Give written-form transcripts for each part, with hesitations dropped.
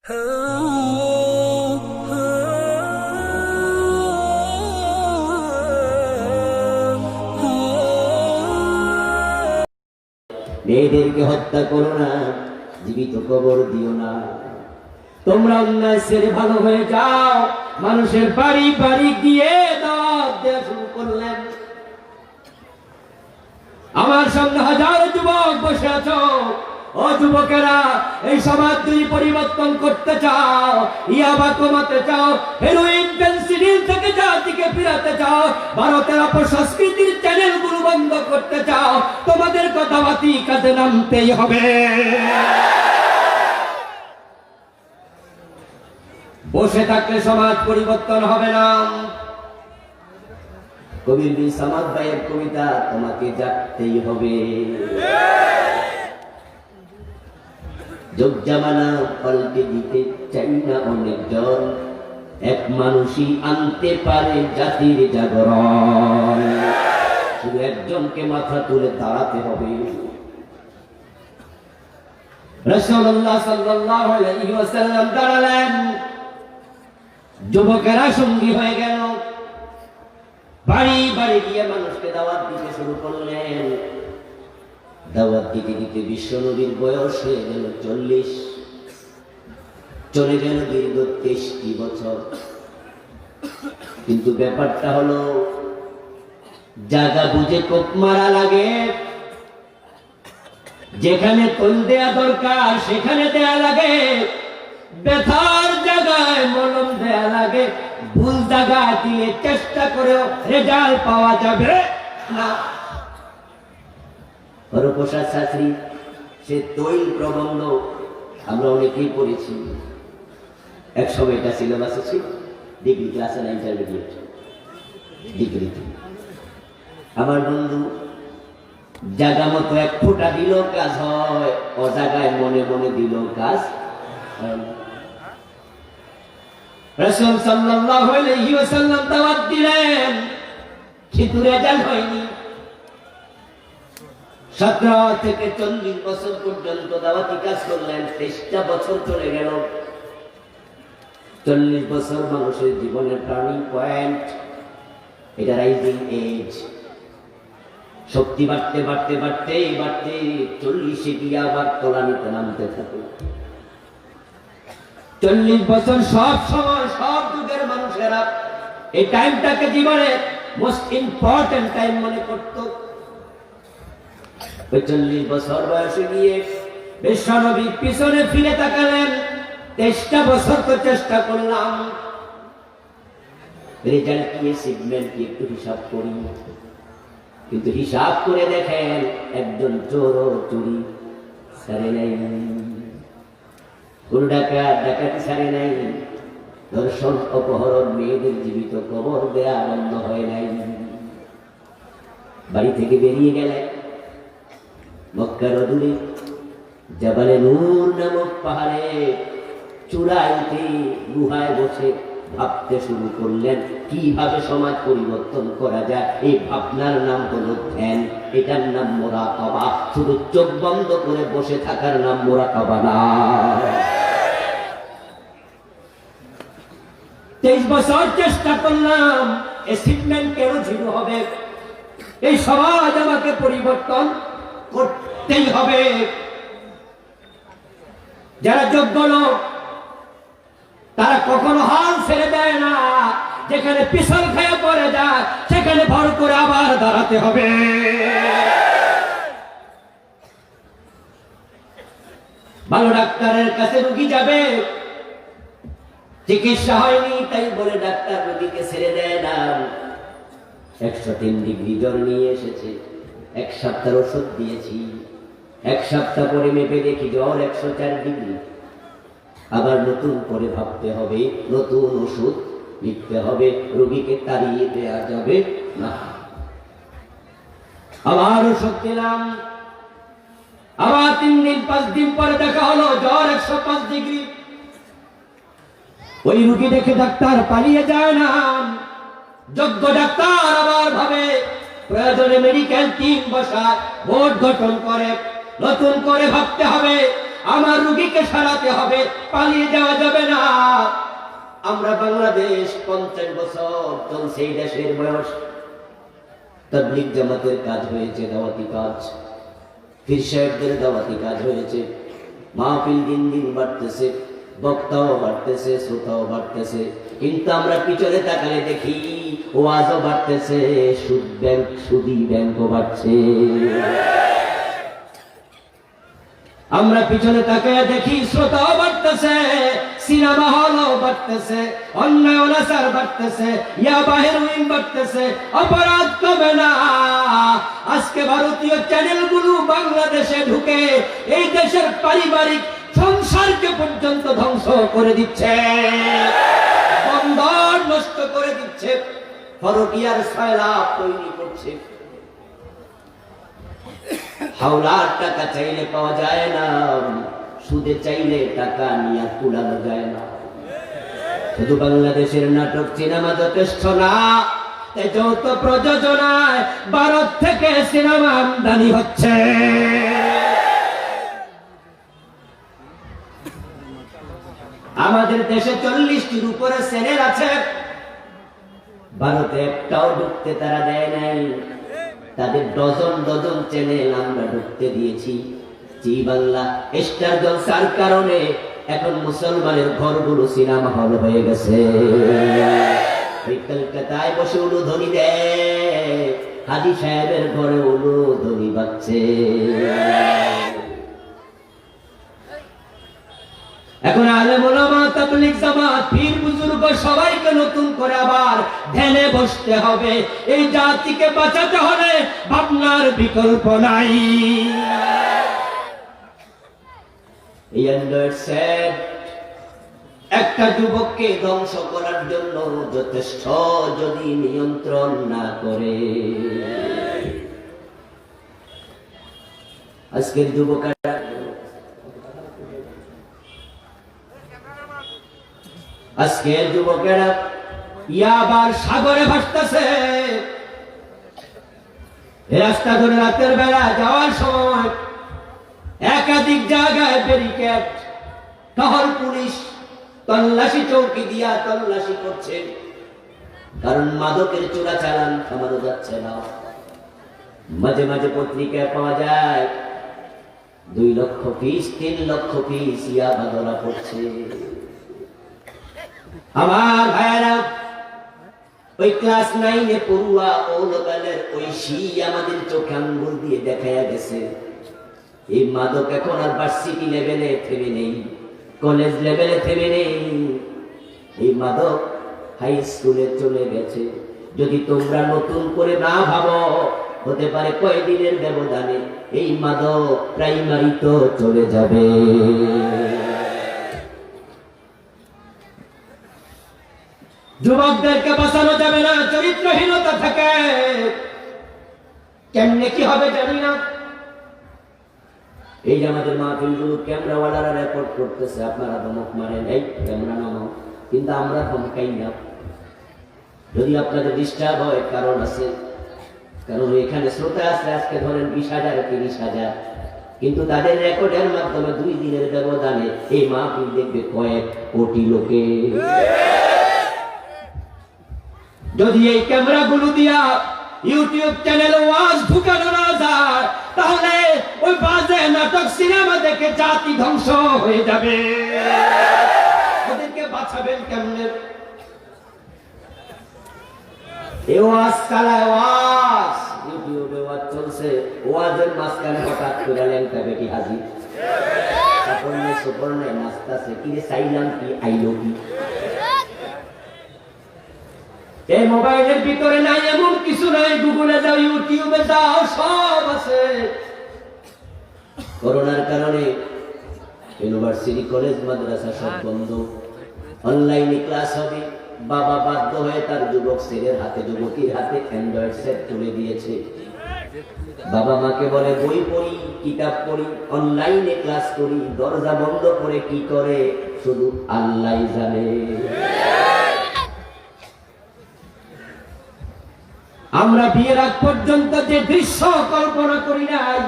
মেয়েদেরকে হত্যা করো না, জীবিত কবর দিও না। তোমরা অন্যায় ছেড়ে ভালো হয়ে যাও। মানুষের বাড়ি বাড়ি গিয়ে দাওয়াত দেওয়া শুরু করলেন। আমার সামনে হাজারো যুবক বসে আছো। ও যুবকেরা, এই সমাজ তুমি পরিবর্তন করতে চাও, ইয়াবা কমাতে চাও, হেরোইন ফেন্সিডিল থেকে জাতিকে ফিরাতে চাও, ভারতের অপসংস্কৃতির চ্যানেলগুলো বন্ধ করতে চাও, তোমাদের কথাবার্তি কাজে নামতেই হবে। বসে থাকলে সমাজ পরিবর্তন হবে না। কবির বি সামাদ ভাইয়ের কবিতা, তোমাকে জাগতেই হবে। যোগ জামানা পাল্টে দিতে চাই না অনেকজন, এক মানুষই আনতে পারে জাতির জাগরণ। শুধু একজনকে মাথা তুলে দাঁড়াতে হবে। রাসূলুল্লাহ সাল্লাল্লাহু আলাইহি ওয়াসাল্লাম দাঁড়ালেন, যুবকেরা সঙ্গী হয়ে গেল, বাড়ি বাড়ি গিয়ে মানুষকে দাওয়াত দিতে শুরু করলেন। দাওয়াত দিতে দিতে বিশ্বনবীর বয়স হয়ে গেল 40, চলে গেল দীর্ঘ 23 বছর। কিন্তু ব্যাপারটা হলো, জায়গা বুঝে কোপ মারা লাগে। যেখানে তোল দেয়া দরকার সেখানে দেয়া লাগে, ব্যথার জায়গায় মলম দেয়া লাগে। ভুল জায়গা দিয়ে চেষ্টা করেও রেজাল্ট পাওয়া যাবে না। হরপ্রসাদ শাস্ত্রী, সে তৈল প্রবন্ধ আমরা অনেকেই পড়েছি। এক সময় এটা সিলেবাসে ছিল, ডিগ্রি ক্লাসে না ইন্টারমিডিয়েট ডিগ্রিতে। আমার বন্ধু জায়গা মতো এক ফোঁটা দিল কাজ হয়, অজাগায় মনে মনে দিল কাজ হয়। রাসূল সাল্লাল্লাহু আলাইহি ওয়াসাল্লাম দাওয়াত দিলেন, কিন্তু রেজাল্ট হয়নি। 17 থেকে 40 বছর পর্যন্ত দাওয়াতি কাজ করলেন। 23টা বছর চলে গেল। 40 বছর মানুষের জীবনের টার্নিং পয়েন্ট, এটা রাইজিং এজ। শক্তি বাড়তে বাড়তে বাড়তে বাড়তে 40-এ গিয়ে আবার তলানিতে নামতে থাকে। 40 বছর সব সময় সব যুগের মানুষেরা এই টাইমটাকে জীবনের মোস্ট ইম্পর্টেন্ট টাইম মনে করত। 40 বছর বয়সে গিয়ে বিশ্বনবী পিছনে ফিরে তাকালেন। 23টা বছর তো চেষ্টা করলাম, রেজাল্ট কি, অ্যাচিভমেন্ট কি একটু হিসাব করি। কিন্তু হিসাব করে দেখেন, একজন চোর চুরি ছাড়ে নাই, কোন ডাকাতি ছাড়ে নাই, ধর্ষণ অপহরণ, মেয়েদের জীবিত কবর দেয়া বন্ধ হয় নাই। বাড়ি থেকে বেরিয়ে গেলেন, মক্কার অদূরে জাবালে নূর নামক পাহাড়ে চূড়াইতে গুহায় বসে ভাবতে শুরু করলেন কিভাবে সমাজ পরিবর্তন করা যায়। এই ভাবনার নাম হলো ধ্যান, এটার নাম মুরাকাবা। শুধু চোখ বন্ধ করে বসে থাকার নাম মুরাকাবা না। 23 বছর চেষ্টা করলাম, অ্যাচিভমেন্ট কেন জিরো হবে? এই সমাজ আমাকে পরিবর্তন করতেই হবে। যারা যোগ্য লোক তারা কখনো হাল ছেড়ে দেয় না। যেখানে পিছল খেয়ে পড়ে যায় সেখানে ভর করে আবার দাঁড়াতে হবে। ভালো ডাক্তারের কাছে রোগী যাবে, চিকিৎসা হয়নি তাই বলে ডাক্তার রোগীকে ছেড়ে দেয় না। 103 ডিগ্রি জ্বর নিয়ে এসেছে, 1 সপ্তাহ ওষুধ দিয়েছি, 1 সপ্তাহ পরে মেপে দেখি জ্বর 104 ডিগ্রি। আবার নতুন করে ভাবতে হবে, নতুন ওষুধ লিখতে হবে, রোগীকে তাড়িয়ে দেওয়া যাবে না। আবার ওষুধ দিলাম, আবার 3 দিন 5 দিন পরে দেখা হলো জ্বর 105 ডিগ্রি। ওই রোগী দেখে ডাক্তার পালিয়ে যায় না। যোগ্য ডাক্তার আবার ভাবে, প্রয়োজনে মেডিকেল টিম বসায়, বোর্ড গঠন করে নতুন করে ভাবতে হবে। আমার রুগীকে সারাতে হবে, পালিয়ে যাওয়া যাবে না। আমরা বাংলাদেশ 50 বছর চলছে এই দেশের বয়স। তাবলীগ জামাতের কাজ হয়েছে, দাওয়াতি কাজ, পীর সাহেবদের দাওয়াতি কাজ হয়েছে, মাহফিল দিন দিন বাড়তেছে, বক্তাও বাড়তেছে, শ্রোতাও বাড়তেছে, কিন্তু আমরা পিছনে তাকালে দেখি ওয়াজও বাড়তেছে, সুদী ব্যাংকও বাড়ছে। আমরা পিছনে তাকায় দেখি শ্রোতাও বাড়তেছে, সিনেমা হলও বাড়তেছে, অন্যায় অনাচার বাড়তেছে, ইয়াবা হেরোইন বাড়তেছে, অপরাধ কমে না। আজকে ভারতীয় চ্যানেলগুলো বাংলাদেশে ঢুকে এই দেশের পারিবারিক সংসারকে পর্যন্ত ধ্বংস করে দিচ্ছে, বন্ধন নষ্ট করে দিচ্ছে, ফরকিয়ার সয়লাভ তৈরি করছে। হাওলার টাকা চাইলে পাওয়া যায় না, সুদে চাইলে টাকা নিয়ে তুলানো যায় না। শুধু বাংলাদেশের নাটক সিনেমা যথেষ্ট না, যৌথ প্রযোজনায় ভারত থেকে সিনেমা আমদানি হচ্ছে। আমাদের দেশে 40টির উপরে চ্যানেল আছে, ভারতে একটাও ঢুকতে তারা দেয় নাই। তাদের ডজন ডজন চ্যানেল আমরা ঢুকতে দিয়েছি। জি বাংলা, স্টার জলসার কারণে এখন মুসলমানের ঘরগুলো সিনেমা হল হয়ে গেছে। কলকাতায় বসে উলুধ্বনি দেয়, হাজী সাহেবের ঘরে উলুধ্বনি বাজছে। এখন আলেম ওলামা, তাবলীগ জামাত, পীর বুজুর্গ সবাইকে নতুন করে আবার ধ্যানে বসতে হবে। এই জাতিকে বাঁচাতে হলে ভাবনার বিকল্প নাই। এই অ্যান্ড্রয়েড সেট একটা যুবককে ধ্বংস করার জন্য যথেষ্ট, যদি নিয়ন্ত্রণ না করে। আজকের যুবকেরা ইয়াবার সাগরে ভাসতেছে। রাস্তা ধরে রাতের বেলা যাওয়ার সময় একাধিক জায়গায় ব্যারিকেড, টহল পুলিশ তল্লাশি চৌকি দিয়া তল্লাশি করছে, কারণ মাদকের চোরাচালান থামানো যাচ্ছে না। মাঝে মাঝে পত্রিকায় পাওয়া যায় 2 লক্ষ পিস 3 লক্ষ পিস ইয়াবা ধরা পড়ছে। আমার ভাইয়েরা, ওই ক্লাস 9-এ পড়ুয়া ও লেভেলের ঐশী আমাদের চোখে আঙ্গুল দিয়ে দেখায়া গেছে। এই মাদক এখন আর ভার্সিটি লেভেলে থেমে নেই, কলেজ লেভেলে থেমে নেই, এই মাদক হাই স্কুলে চলে গেছে। যদি তোমরা নতুন করে না ভাবো, হতে পারে কয়েকদিনের ব্যবধানে এই মাদক প্রাইমারি তো চলে যাবে। যুবকদেরকে বাঁচানো যাবে না চরিত্রহীনতা থেকে। কেমনে কি হবে জানি না। এই যে আমাদের মাহফিলগুলো ক্যামেরাওয়ালারা রেকর্ড করতেছে, আপনারা ধমক মারেন, এই ক্যামেরা নামাও, কিন্তু আমরা ধমকাই না। যদি আপনাদের ডিস্টার্ব হয়, কারণ আছে, কারণ এখানে শ্রোতা আছে আজকে ধরেন 20,000 30,000, কিন্তু তাদের রেকর্ডের মাধ্যমে 2 দিনের ব্যবধানে এই মাহফিল দেখবে কয়েক কোটি লোকে। যদি এই ক্যামেরাগুলো দিয়া ইউটিউব চ্যানেলে ওয়াজ ঢুকানো না যায়, তাহলে ওই বাজে নাটক সিনেমা দেখে জাতি ধ্বংস হয়ে যাবে। ওদেরকে বাঁচাবেন কেমনে? এই ওয়াজ চালায়, ওয়াজ ইউটিউবে ওয়াজ চলছে, ওয়াজের মাঝখানে হঠাৎ করে ল্যাংটা বেটি হাজির, সাপর্ণে সুপর্ণে নাচতাছে, কি রে চাইলাম কি আইলো কি। এই মোবাইলের ভিতরে নাই এমন কিছু নাই, গুগলে যাও, ইউটিউবে যাও, সব আছে। করোনার কারণে ইউনিভার্সিটি, কলেজ, মাদ্রাসা সব বন্ধ, অনলাইনে ক্লাস হবে। বাবা বাধ্য হয়ে তার যুবক ছেলের হাতে, যুবতীর হাতে অ্যান্ড্রয়েড সেট তুলে দিয়েছে। বাবা মাকে বলে বই পড়ি, কিতাব পড়ি, অনলাইনে ক্লাস করি, দরজা বন্ধ করে কি করে শুধু আল্লাহই জানে। আমরা বিয়ের আগ পর্যন্ত যে দৃশ্য কল্পনা করি নাই,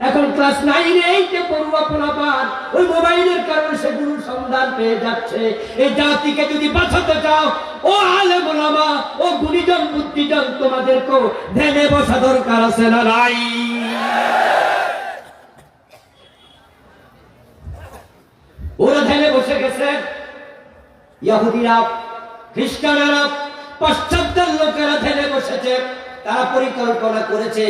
এখন ক্লাস 9-8 পড়ুয়া পোলাপান ওই মোবাইলের কারণে সেগুলোর সন্ধান পেয়ে যাচ্ছে। এই জাতিকে যদি বাঁচাতে চাও, ও আলেম ওলামা, ও গুণীজন বুদ্ধিজন, তোমাদেরকেও ধ্যানে বসা দরকার আছে না নাই? ওরা ধ্যানে বসে গেছে। ইহুদিরা, খ্রিস্টানেরা, পাশ্চাত্যের লোকেরা ধ্যানে বসেছে। তারা পরিকল্পনা করেছে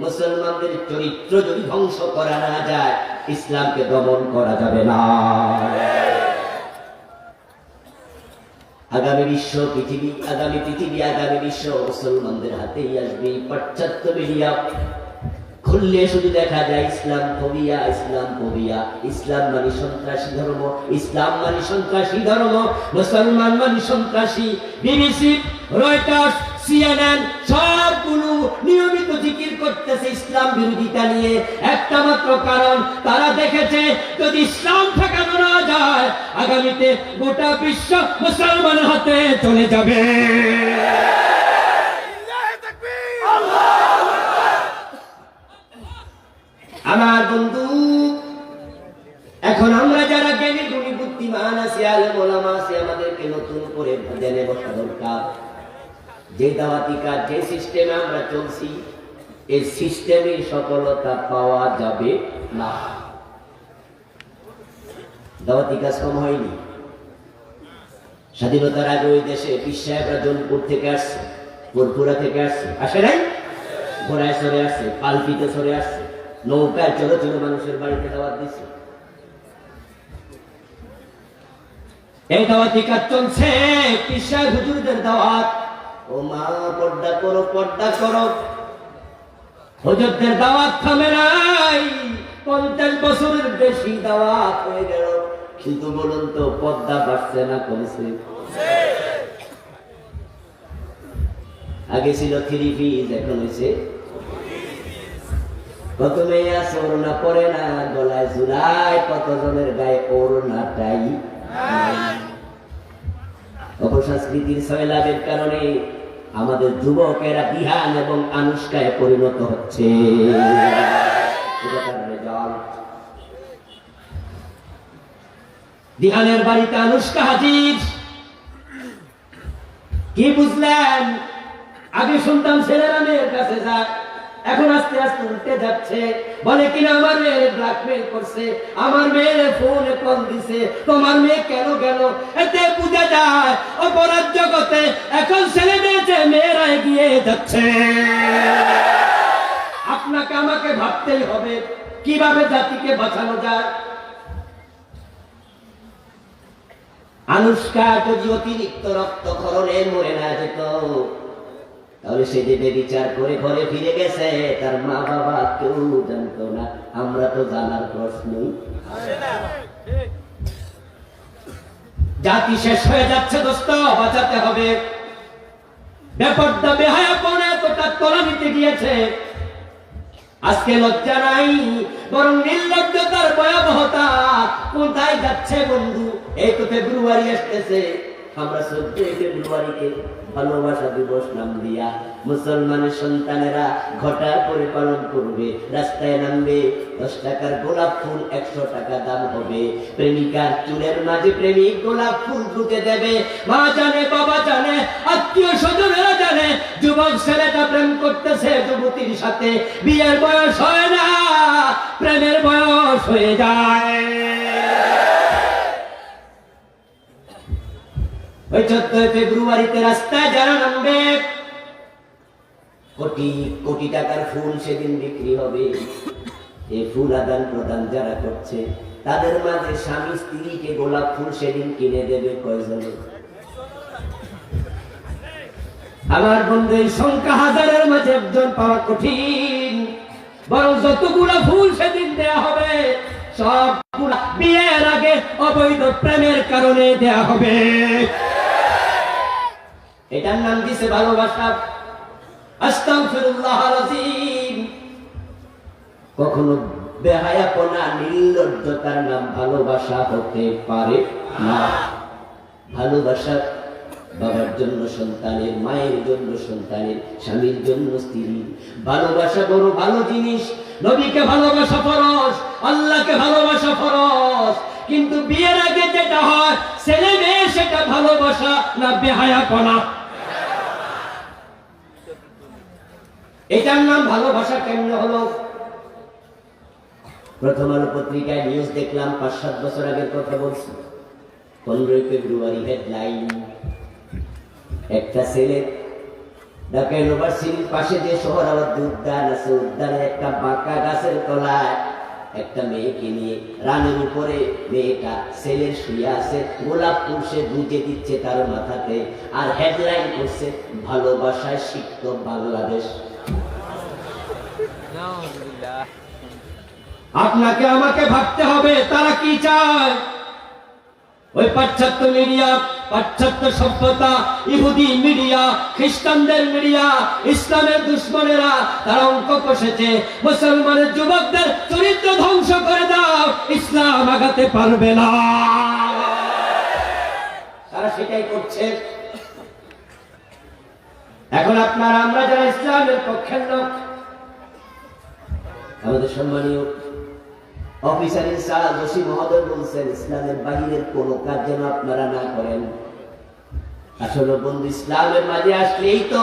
মুসলমানদের চরিত্র যদি ধ্বংস করা না যায়, ইসলামকে দমন করা যাবে না। আগামী পৃথিবী আগামী বিশ্ব মুসলমানদের হাতেই আসবে। পাশ্চাত্য মিডিয়া খুললে শুধু দেখা যায় ইসলাম ফোবিয়া। ইসলাম মানে সন্ত্রাসী ধর্ম, ইসলাম মানে সন্ত্রাসী ধর্ম, মুসলমান মানে সন্ত্রাসী। বিবিসি, রয়টার্স, CNN সবগুলো নিয়মিত জিকির করতেছে ইসলাম বিরোধিতা নিয়ে। একটা মাত্র কারণ, তারা দেখেছে যদি ইসলাম ঠেকানো না যায়, আগামীতে গোটা বিশ্ব মুসলমানের হাতে চলে যাবে। আমার বন্ধু, এখন আমরা যারা জ্ঞানী গুণী বুদ্ধিমান আছি, আলেম ওলামা আছি, আমাদেরকে নতুন করে ধ্যানে বসা দরকার। যে দাওয়াতি কাজ, যে সিস্টেমে আমরা চলছি, এই সিস্টেমে সফলতা পাওয়া যাবে না। দাওয়াতি কাজ কম হয়নি। স্বাধীনতার আগে ওই দেশে পীর সাহেবরা জোনপুর থেকে আসছে, পুরপুরা থেকে আসছে, আসে নাই? ঘোড়ায় চড়ে আসছে, পালকিতে চড়ে আসছে, নৌকায় চলে চলে মানুষের বাড়িতে দাওয়াত দিচ্ছে। এই দাওয়াতি কাজ চলছে, পীর সাহেব হুজুরদের দাওয়াত। ও মা, পর্দা করো, পর্দা করো। হুজুরদের দাওয়াত থামে নাই। 50 বছরের বেশি দাওয়াত হয়ে গেল, কিন্তু বলুন তো পর্দা বাড়ছে না কমছে? আগে ছিল 3 পিস, এখন হয়েছে প্রথমে ওড়না পরে না, গলায় ঝুলায়, কতজনের গায়ে ওড়নাটাই। অপসংস্কৃতির সয়লাভের কারণে আমাদের যুবকেরা বিহান এবং আনুষ্কায় পরিণত হচ্ছে। বিহানের বাড়িতে আনুষ্কা হাজির। কি বুঝলেন? আগে শুনতাম ছেলেরা মেয়ের কাছে যায়, এখন আস্তে আস্তে উল্টে যাচ্ছে। বলে কিনা আমার মেয়ে ব্ল্যাকমেল করছে, আমার মেয়ে ফোনে কল দিছে, তোমার মেয়ে কেন গেল? এতে বুঝা যায় অপরাধ জগতে এখন ছেলে মেয়েরা এগিয়ে যাচ্ছে। আপনাকে আমাকে ভাবতেই হবে কিভাবে জাতিকে বাঁচানো যায়। আনুষ্কা যদি অতিরিক্ত রক্তক্ষরণে মরে না যেত, তাহলে সে যে বিচার করে ঘরে ফিরে গেছে, তার মা বাবা কেউ জানতো না। আমরা তো জানার প্রশ্নই। জাতি শেষ হয়ে যাচ্ছে দোস্ত, বাঁচাতে হবে। বেপর্দা বেহায়াপনা এতটা তলানিতে গিয়েছে, আজকে লজ্জা নাই, বরং নির্লজ্জতার ভয়াবহতা কোথায় যাচ্ছে বন্ধু? এই তো ফেব্রুয়ারি আসতেছে, আমরা 14 ফেব্রুয়ারিকে ভালোবাসা দিবস নাম দিয়া মুসলমানের সন্তানেরা ঘটা করে পালন করবে। রাস্তায় নামবে, 10 টাকার গোলাপ ফুল 100 টাকা দাম হবে। প্রেমিকার চুলের মাঝে প্রেমিক গোলাপ ফুল ঢুকে দেবে। মা জানে, বাবা জানে, আত্মীয় স্বজনেরা জানে, যুবক ছেলেটা প্রেম করতেছে যুবতীর সাথে। বিয়ের বয়স হয় না, প্রেমের বয়স হয়ে যায়। ওই 14 ফেব্রুয়ারিতে রাস্তায় যারা নামবে, কোটি কোটি টাকার ফুল সেদিন বিক্রি হবে। এই ফুল আদান প্রদান যারা করছে, তাদের মাঝে স্বামী স্ত্রীকে গোলাপ ফুল সেদিন কিনে দেবে কয়জন? আমার বন্ধু, এই সংখ্যা হাজারের মাঝে একজন পাওয়া কঠিন। বরং যতগুলো ফুল সেদিন দেয়া হবে, সব বিয়ের আগে অবৈধ প্রেমের কারণে দেয়া হবে। এটার নাম দিছে ভালোবাসা। আস্তাগফিরুল্লাহল আযীম। কখনো বেহায়াপনা, নির্লজ্জতার নাম ভালোবাসা হতে পারে না। ভালোবাসা বাবার জন্য সন্তানের, মায়ের জন্য সন্তানের, স্বামীর জন্য স্ত্রীর। ভালোবাসা বড় ভালো জিনিস। নবীকে ভালোবাসা ফরজ, আল্লাহকে ভালোবাসা ফরজ, কিন্তু বিয়ের আগে যেটা হয় ছেলে মেয়ে সেটা ভালোবাসা না বেহায়াপনা? এটার নাম ভালোবাসা কেমনে হলো? প্রথম আলো পত্রিকায় নিউজ দেখলাম, ৫-৭ বছর আগের কথা বলছি। 15 ফেব্রুয়ারি হেডলাইন, একটা ছেলে ঢাকা ইউনিভার্সিটির পাশে যে সোহরাওয়ার্দী উদ্যান আছে, উদ্যানের একটা বাঁকা গাছের তলায় একটা মেয়েকে নিয়ে রানের উপরে মেয়েটা ছেলের শুয়ে আছে, গোলাপ ফুল সে গুঁজে দিচ্ছে তার মাথাতে, আর হেডলাইন করছে ভালোবাসায় সিক্ত বাংলাদেশ। আপনাকে আমাকে ভাবতে হবে তারা কি চায়। ওই পাশ্চাত্য মিডিয়া, পাশ্চাত্য সভ্যতা, ইহুদি মিডিয়া, খ্রিস্টানদের মিডিয়া, ইসলামের দুশ্মনেরা তারা অঙ্ক কষেছে, মুসলমানের যুবকদের চরিত্র ধ্বংস করে দাও, ইসলাম আগাতে পারবে না। তারা সেটাই করছে। এখন আপনারা আমরা যারা ইসলামের পক্ষের লোক, আমাদের সম্মানীয় অফিসার ইনচার্জ ওসি মহোদয় বলছেন ইসলামের বাহিরের কোন কাজ যেন আপনারা না করেন। আসলে বন্ধু, ইসলামের মাঝে আসলেই তো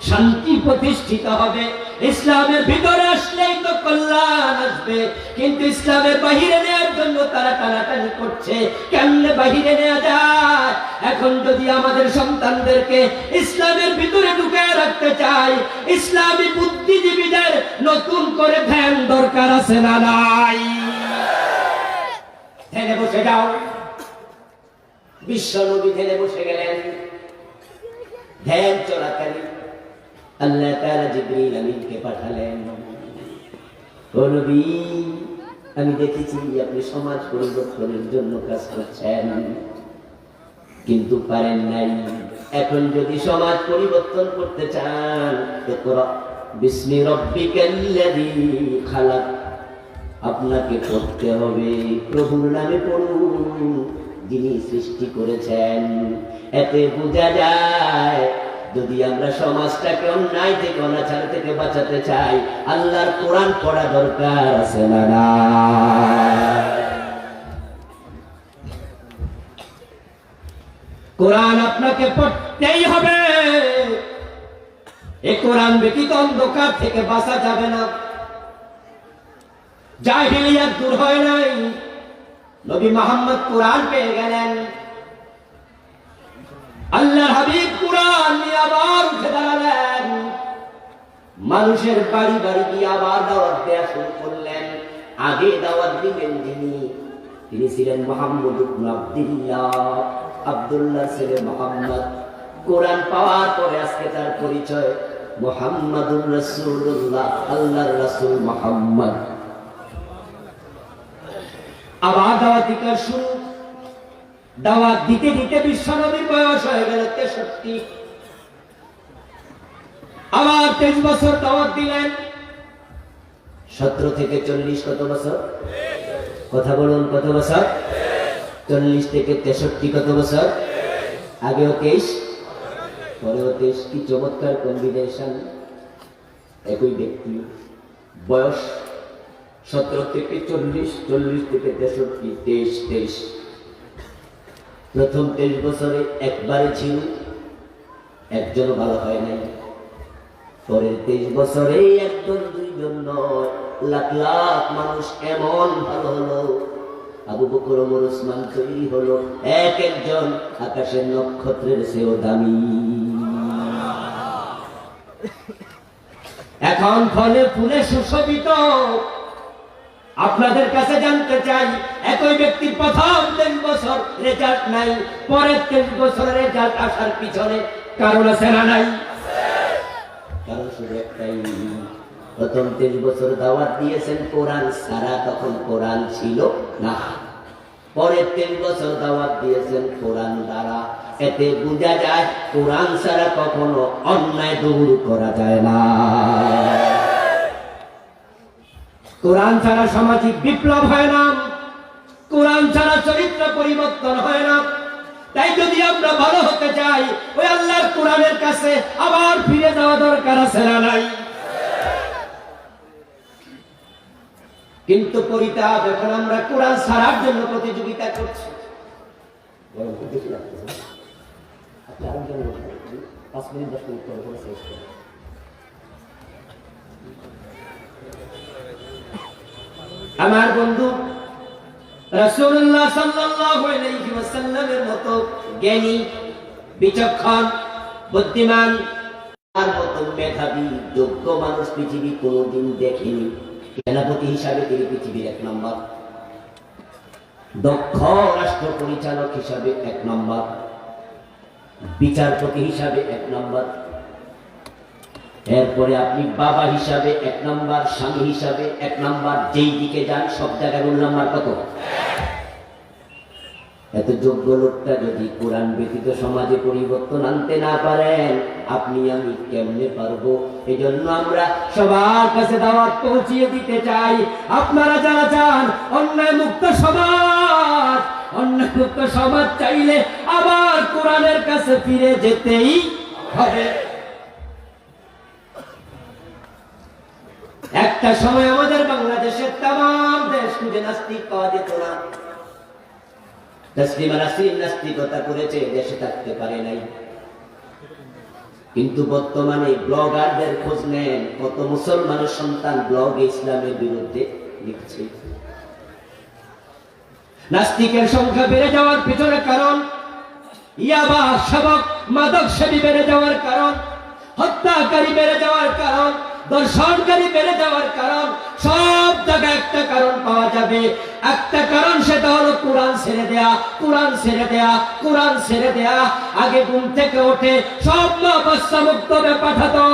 শান্তি প্রতিষ্ঠিত হবে, ইসলামের ভিতরে আসলেই তো কল্যাণ আসবে, কিন্তু ইসলামের বাহিরে নেওয়ার জন্য তারা টানাটানি করছে। কেমনে বাহিরে নেওয়া যায়? এখন যদি আমাদের সন্তানদেরকে ইসলামের ভিতরে ঢুকিয়ে রাখতে চাই, ইসলামী বুদ্ধিজীবীদের নতুন করে ধ্যান দরকার আছে না নাই? ধ্যানে বসে যাও। বিশ্ব নবী ধ্যানে বসে গেলেন। ধ্যান চলাকালীন আল্লাহ তাআলা জিবরিল আমিনকে পাঠালেন, ও নবী, আমি দেখেছি আপনি সমাজ পরিবর্তনের জন্য কাজ করছেন, কিন্তু পারেন নাই। এখন যদি সমাজ পরিবর্তন করতে চান, ইকরা বিসমি রাব্বিকাল্লাযী খালাক, আপনাকে পড়তে হবে প্রভুর নামে পড়ুন যিনি সৃষ্টি করেছেন। এতে বোঝা যায় যদি আমরা সমাজটাকে অন্যায় থেকে অনাচার থেকে বাঁচাতে চাই, আল্লাহর কোরআন পড়া দরকার আছে না? কোরআন আপনাকে পড়তেই হবে। এই কোরআন ব্যতীত অন্ধকার থেকে বাঁচা যাবে না। জাহিলিয়াত দূর হয় নাই, নবী মুহাম্মদ কোরআন পেয়ে গেলেন। আল্লাহর হাবিব কোরআন নিয়ে আবার উঠে দাঁড়ালেন, মানুষের বাড়ি বাড়ি গিয়ে আবার দাওয়াত দেওয়া শুরু করলেন। আগে দাওয়াত দিলেন তিনি ছিলেন মুহাম্মদ ইবনে আব্দুল্লাহ, আব্দুল্লাহ ছেলে মুহাম্মদ। কোরআন পাওয়ার পরে আজকে তার পরিচয় মুহাম্মাদুর রাসূলুল্লাহ, আল্লাহর রাসূল মুহাম্মদ। আবার দাওয়াত দিতে শুরু। দাওয়াত দিতে দিতে বিশ্বনবীর বয়স হয়ে গেল 63। আবার 23 বছর দাওয়াত দিলেন। 17 থেকে 40 কত বছর? কথা বলুন, কত বছর? 40 থেকে 63 কত বছর? আগেও 23, পরেও 23। কি চমৎকার কম্বিনেশন! একই ব্যক্তি, বয়স 17 থেকে 40, 40 থেকে 63, 23। প্রথম 23 বছরে একবারে ছিল, একজনও ভালো হয় নাই। পরের 23 বছরে একজন, দুইজন নয়, লাখ লাখ মানুষ এমন ভালো হলো। আবু বকর, ওমর, ওসমান তৈরি হলো, এক একজন আকাশের নক্ষত্রের চেয়েও দামি। এখন ফলে ফুলে সুশোভিত। আপনাদের কাছে জানতে চাই, একই ব্যক্তির প্রথম 23 বছর রেজাল্ট নাই, পরের 23 বছরের রেজাল্ট আসার পিছনে কারণ আছে না নাই? কারণ শুধু একটাই, প্রথম 23 বছর দাওয়াত দিয়েছেন কোরআন ছাড়া, তখন কোরআন ছিল না। পরের 23 বছর দাওয়াত দিয়েছেন কোরআন দ্বারা। এতে বোঝা যায় কোরআন ছাড়া কখনো অন্যায় দূর করা যায় না। কোরআন ছাড়া সামাজিক বিপ্লব হয় না, কোরআন ছাড়া চরিত্র পরিবর্তন হয় না। তাই যদি আমরা ভালো হতে চাই, ওই আল্লাহর কোরআনের কাছে আবার ফিরে যাওয়া দরকার আছে না নাই? কিন্তু পরিতাপ, এখন আমরা কোরআন ছাড়ার জন্য প্রতিযোগিতা করছি। আমার বন্ধু রাসূলুল্লাহ সাল্লাল্লাহু আলাইহি ওয়াসাল্লামের মতো জ্ঞানী, বিচক্ষণ, বুদ্ধিমান আর মতো মেধাবী, যোগ্য মানুষ পৃথিবী কোনোদিন দেখেনি। সেনাপতি হিসাবে তিনি পৃথিবীর 1 নম্বর, দক্ষ রাষ্ট্র পরিচালক হিসাবে 1 নম্বর, বিচারপতি হিসাবে 1 নম্বর, এরপরে আপনি বাবা হিসাবে 1 নম্বর, স্বামী হিসাবে 1 নম্বর, যেই দিকে যান সব জায়গায় রোল নাম্বার কত? এত যোগ্য লোকটা যদি কোরআন ব্যতীত সমাজে পরিবর্তন আনতে না পারেন, আপনি আমি কেমনে পারবো? এই জন্য আমরা সবার কাছে দাওয়াত পৌঁছিয়ে দিতে চাই। আপনারা যারা চান অন্যায় মুক্ত সমাজ, অন্যায় মুক্ত সমাজ চাইলে আবার কোরআনের কাছে ফিরে যেতেই হবে। একটা সময় আমাদের বাংলাদেশের তাম দেশ খুঁজে নাস্তিক পাওয়া যেত না। তসলিমা নাসরিন নাস্তিকতা করেছে, দেশে থাকতে পারে নাই। কিন্তু বর্তমানে ব্লগারদের খোঁজ নেন, কত মুসলমানের সন্তান ব্লগে ইসলামের বিরুদ্ধে লিখছে। নাস্তিকের সংখ্যা বেড়ে যাওয়ার পিছনে কারণ ইয়াবা, শাবক, মাদক সেবী বেড়ে যাওয়ার কারণ, হত্যাকারী বেড়ে যাওয়ার কারণ, দর্শনকারী বেড়ে যাওয়ার কারণ, সব জায়গায় একটা কারণ পাওয়া যাবে। একটা কারণ, সেটা হলো কোরআন ছেড়ে দেয়া, কোরআন ছেড়ে দেয়া, কোরআন ছেড়ে দেয়া। আগে ঘুম থেকে ওঠে সব মা বাচ্চা মুক্তবে পাঠাতো,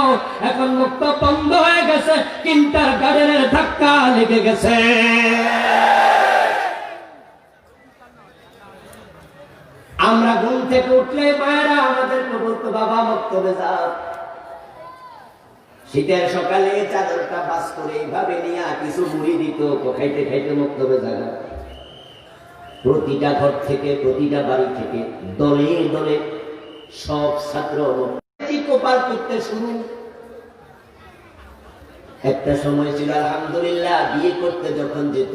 এখন মুক্ত বন্ধ হয়ে গেছে, কিন্টার গার্ডেনের ধাক্কা লেগে গেছে। আমরা ঘুম থেকে উঠলে মায়েরা আমাদেরকে বলতো, বাবা মক্তবে যাও। শীতের সকালে চাদরটা বাস করে এইভাবে নিয়ে কিছু মুড়ি দিত, খাইতে খাইতে মক্তবে জায়গা। প্রতিটা ঘর থেকে, প্রতিটা বাড়ি থেকে দলে দলে সব ছাত্র কোপাল করতে শুরু। একটা সময় ছিল আলহামদুলিল্লাহ, বিয়ে করতে যখন যেত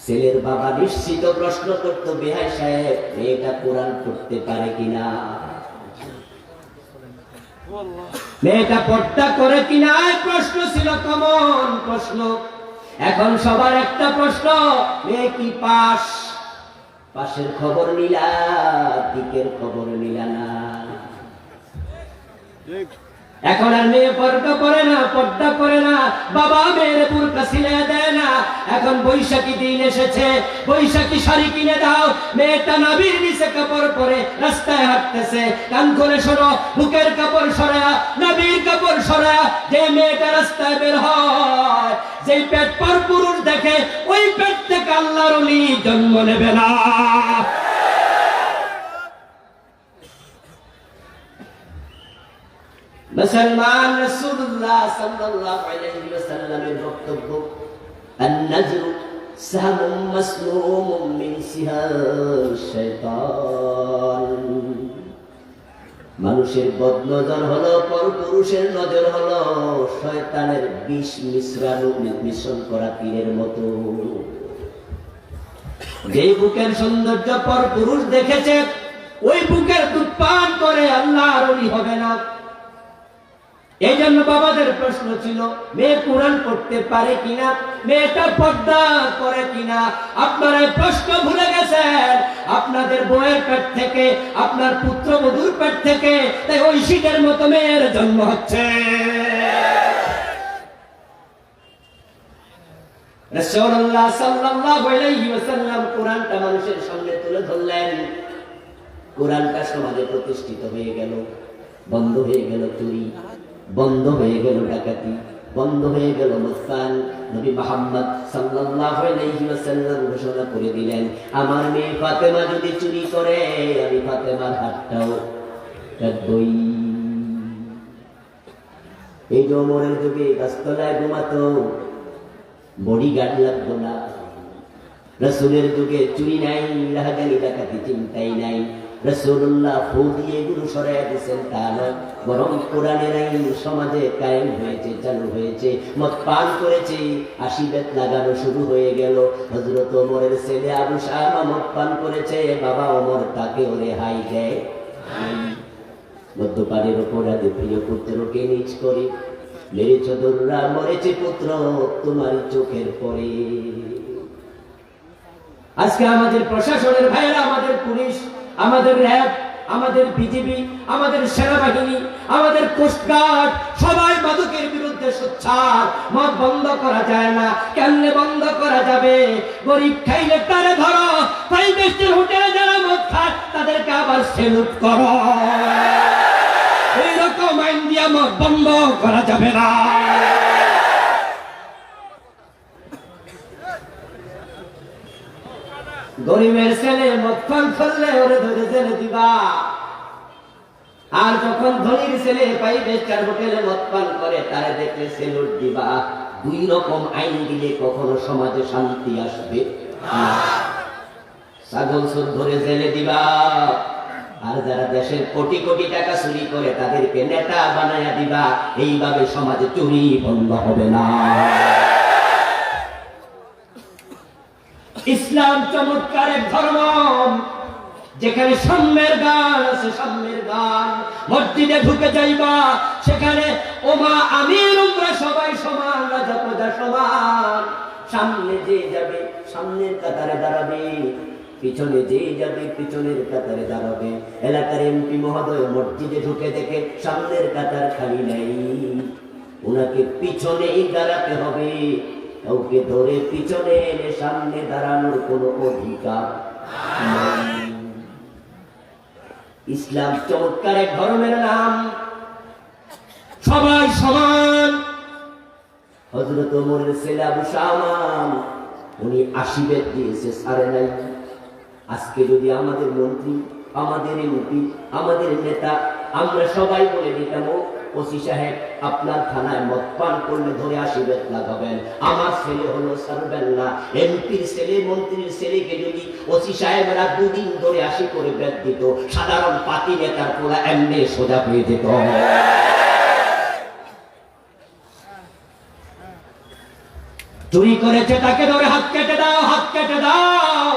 ছেলের বাবা নিশ্চিত প্রশ্ন করত, বেহাই সাহেব মেয়েটা কোরআন পড়তে পারে কিনা, মেয়েটা পর্দা করে কিনা। প্রশ্ন ছিল কমন প্রশ্ন। এখন সবার একটা প্রশ্ন, মেয়ে কি পাস? পাশের খবর নিলা, দিকের খবর নিলা না। এখন আর মেয়ে পর্দা করে না, পর্দা করে না, বাবা মেয়ের বুরকা সিলে দেয় না। এখন বৈশাখী দিন এসেছে, বৈশাখী শাড়ি কিনে দাও। মেয়েটা নাভির নিচে কাপড় পরে রাস্তায় হাঁটতেছে, কান করে শোনো, বুকের কাপড় সরায়া, নাভির কাপড় সরায়া যে মেয়েটা রাস্তায় বের হয়, যেই পেট পর পুরুষ দেখে, ওই পেট থেকে আল্লাহর ওলি জন্ম নেবে না। মুসলমান রাসূলুল্লাহ সাল্লাল্লাহু আলাইহি ওয়াসাল্লামের বক্তব্য, আন-নাজরু সাহমুম মাসলুমুম মিন সিহামিশ শাইতান। মানুষের বদনজর হলো, পরপুরুষের নজর হলো শয়তানের বিষ মিশ্রণ করা তীরের মতো। যেই বুকের সৌন্দর্য পরপুরুষ দেখেছে, ওই বুকের দুধ পান করে আল্লাহর ওলি হবে না। এই জন্য বাবাদের প্রশ্ন ছিল, মেয়ে কোরআন পড়তে পারে কিনা, মেয়েটা পর্দা করে কিনা। আপনারা এই প্রশ্ন ভুলে গেছেন। আপনাদের বউয়ের পেট থেকে, আপনার পুত্রবধূর পেট থেকে তাই ওই শীতের মতো মেয়ের জন্ম হচ্ছে। রাসূলুল্লাহ সাল্লাল্লাহু আলাইহি ওয়াসাল্লাম কোরআনটা মানুষের সামনে তুলে ধরলেন। কোরআনটা সমাজে প্রতিষ্ঠিত হয়ে গেল। বন্ধ হয়ে গেল চুরি, বন্ধ হয়ে গেল ডাকাতি, বন্ধ হয়ে গেল মস্তান। নবী মুহাম্মদ সাল্লাল্লাহু আলাইহি ওয়াসাল্লাম ঘোষণা করে দিলেন, আমার মেয়ে ফাতেমা যদি চুরি করে, আমি ফাতেমার হাতটাও কাটবই। এই যে ওমরের যুগে গাছতলায় ঘুমাতো, বডিগার্ড লাগতো না, রাসূলের যুগে চুরি নাই, রাহাজানি ডাকাতি চিন্তাই নাই। রাসূলুল্লাহ ফু দিয়ে এগুলো সরাইয়া দিয়েছেন তা না, বরং কোরআনের আইন সমাজে কায়েম হয়েছে, চালু হয়েছে। মদ পান করেছে, আশীর্বাদ লাগানো শুরু হয়ে গেল। হযরত ওমরের ছেলে আবু শামা মদ পান করেছে, বাবা ওমর তাকে রেহাই দেয়। মদ্যপানের অপরাধে প্রিয় পুত্রকে নিজ করে মেরেছ দোররা, মরেছে পুত্র তোমার চোখের পরে। আজকে আমাদের প্রশাসনের ভাইয়েরা, আমাদের পুলিশ, আমাদের র্যাব, আমাদের বিজিবি, আমাদের সেনাবাহিনী, আমাদের কোস্টগার্ড সবাই মাদকের বিরুদ্ধে সোচ্চার। মদ বন্ধ করা যায় না, কেমনে বন্ধ করা যাবে? গরিব খাইলে তারে ধরো, ফাইভ স্টার হোটেলে যারা মদ খায় তাদেরকে আবার সেলুট করো। এইরকম আইন দিয়া মদ বন্ধ করা যাবে না। গরিবের ছেলে মদ পান করলে ওরে ধরে জেলে দিবা, আর যখন ধনীর ছেলে ফাইভ স্টার হোটেলে মদ পান করে তারে দেখলে সেলুট দিবা। দুই রকম আইন দিলে কখনো সমাজে শান্তি আসবে? ছাগল চোর ধরে জেলে দিবা, আর যারা দেশের কোটি কোটি টাকা চুরি করে তাদেরকে নেতা বানায়া দিবা। এইভাবে সমাজে চুরি বন্ধ হবে না। ইসলাম চমৎকার এক ধর্ম, যেখানে সাম্যের গান আছে, সাম্যের গান। মসজিদে ঢুকে যাইবা, সেখানে ওমা আমির উমরা সবাই সমান, রাজা প্রজা সমান। সামনে যে যাবে সামনের কাতারে দাঁড়াবে, পিছনে যে যাবে পিছনের কাতারে দাঁড়াবে। এলাকার এমপি মহোদয় মসজিদে ঢুকে দেখে সামনের কাতার খালি নাই, ওনাকে পিছনেই দাঁড়াতে হবে। কাউকে ধরে পিছনে এনে সামনে দাঁড়ানোর কোনো অধিকার নাই। ইসলাম চমৎকার এক ধর্মের নাম, সবাই সমান। হযরত ওমরের ছেলে আবু শামা, উনি আশীর্বাদ দিয়েছে, ছাড়ে নাই। আজকে যদি আমাদের মন্ত্রী, আমাদের এমপি, আমাদের নেতা, আমরা সবাই বলে দিতাম, ওসি সাহেব আপনার থানায় মদ পান করলে ধরে আশীর্বাদ লাগাবেন, আমার ছেলে হলো ছাড়বেন না। এমপির ছেলে, মন্ত্রীর ছেলেকে যদি ওসি সাহেবরা দুদিন ধরে আশি করে বেদ দিত, সাধারণ পাতি নেতার পোলা এমনি সোজা হয়ে যেত। চুরি করেছে তাকে ধরে হাত কেটে দাও, হাত কেটে দাও।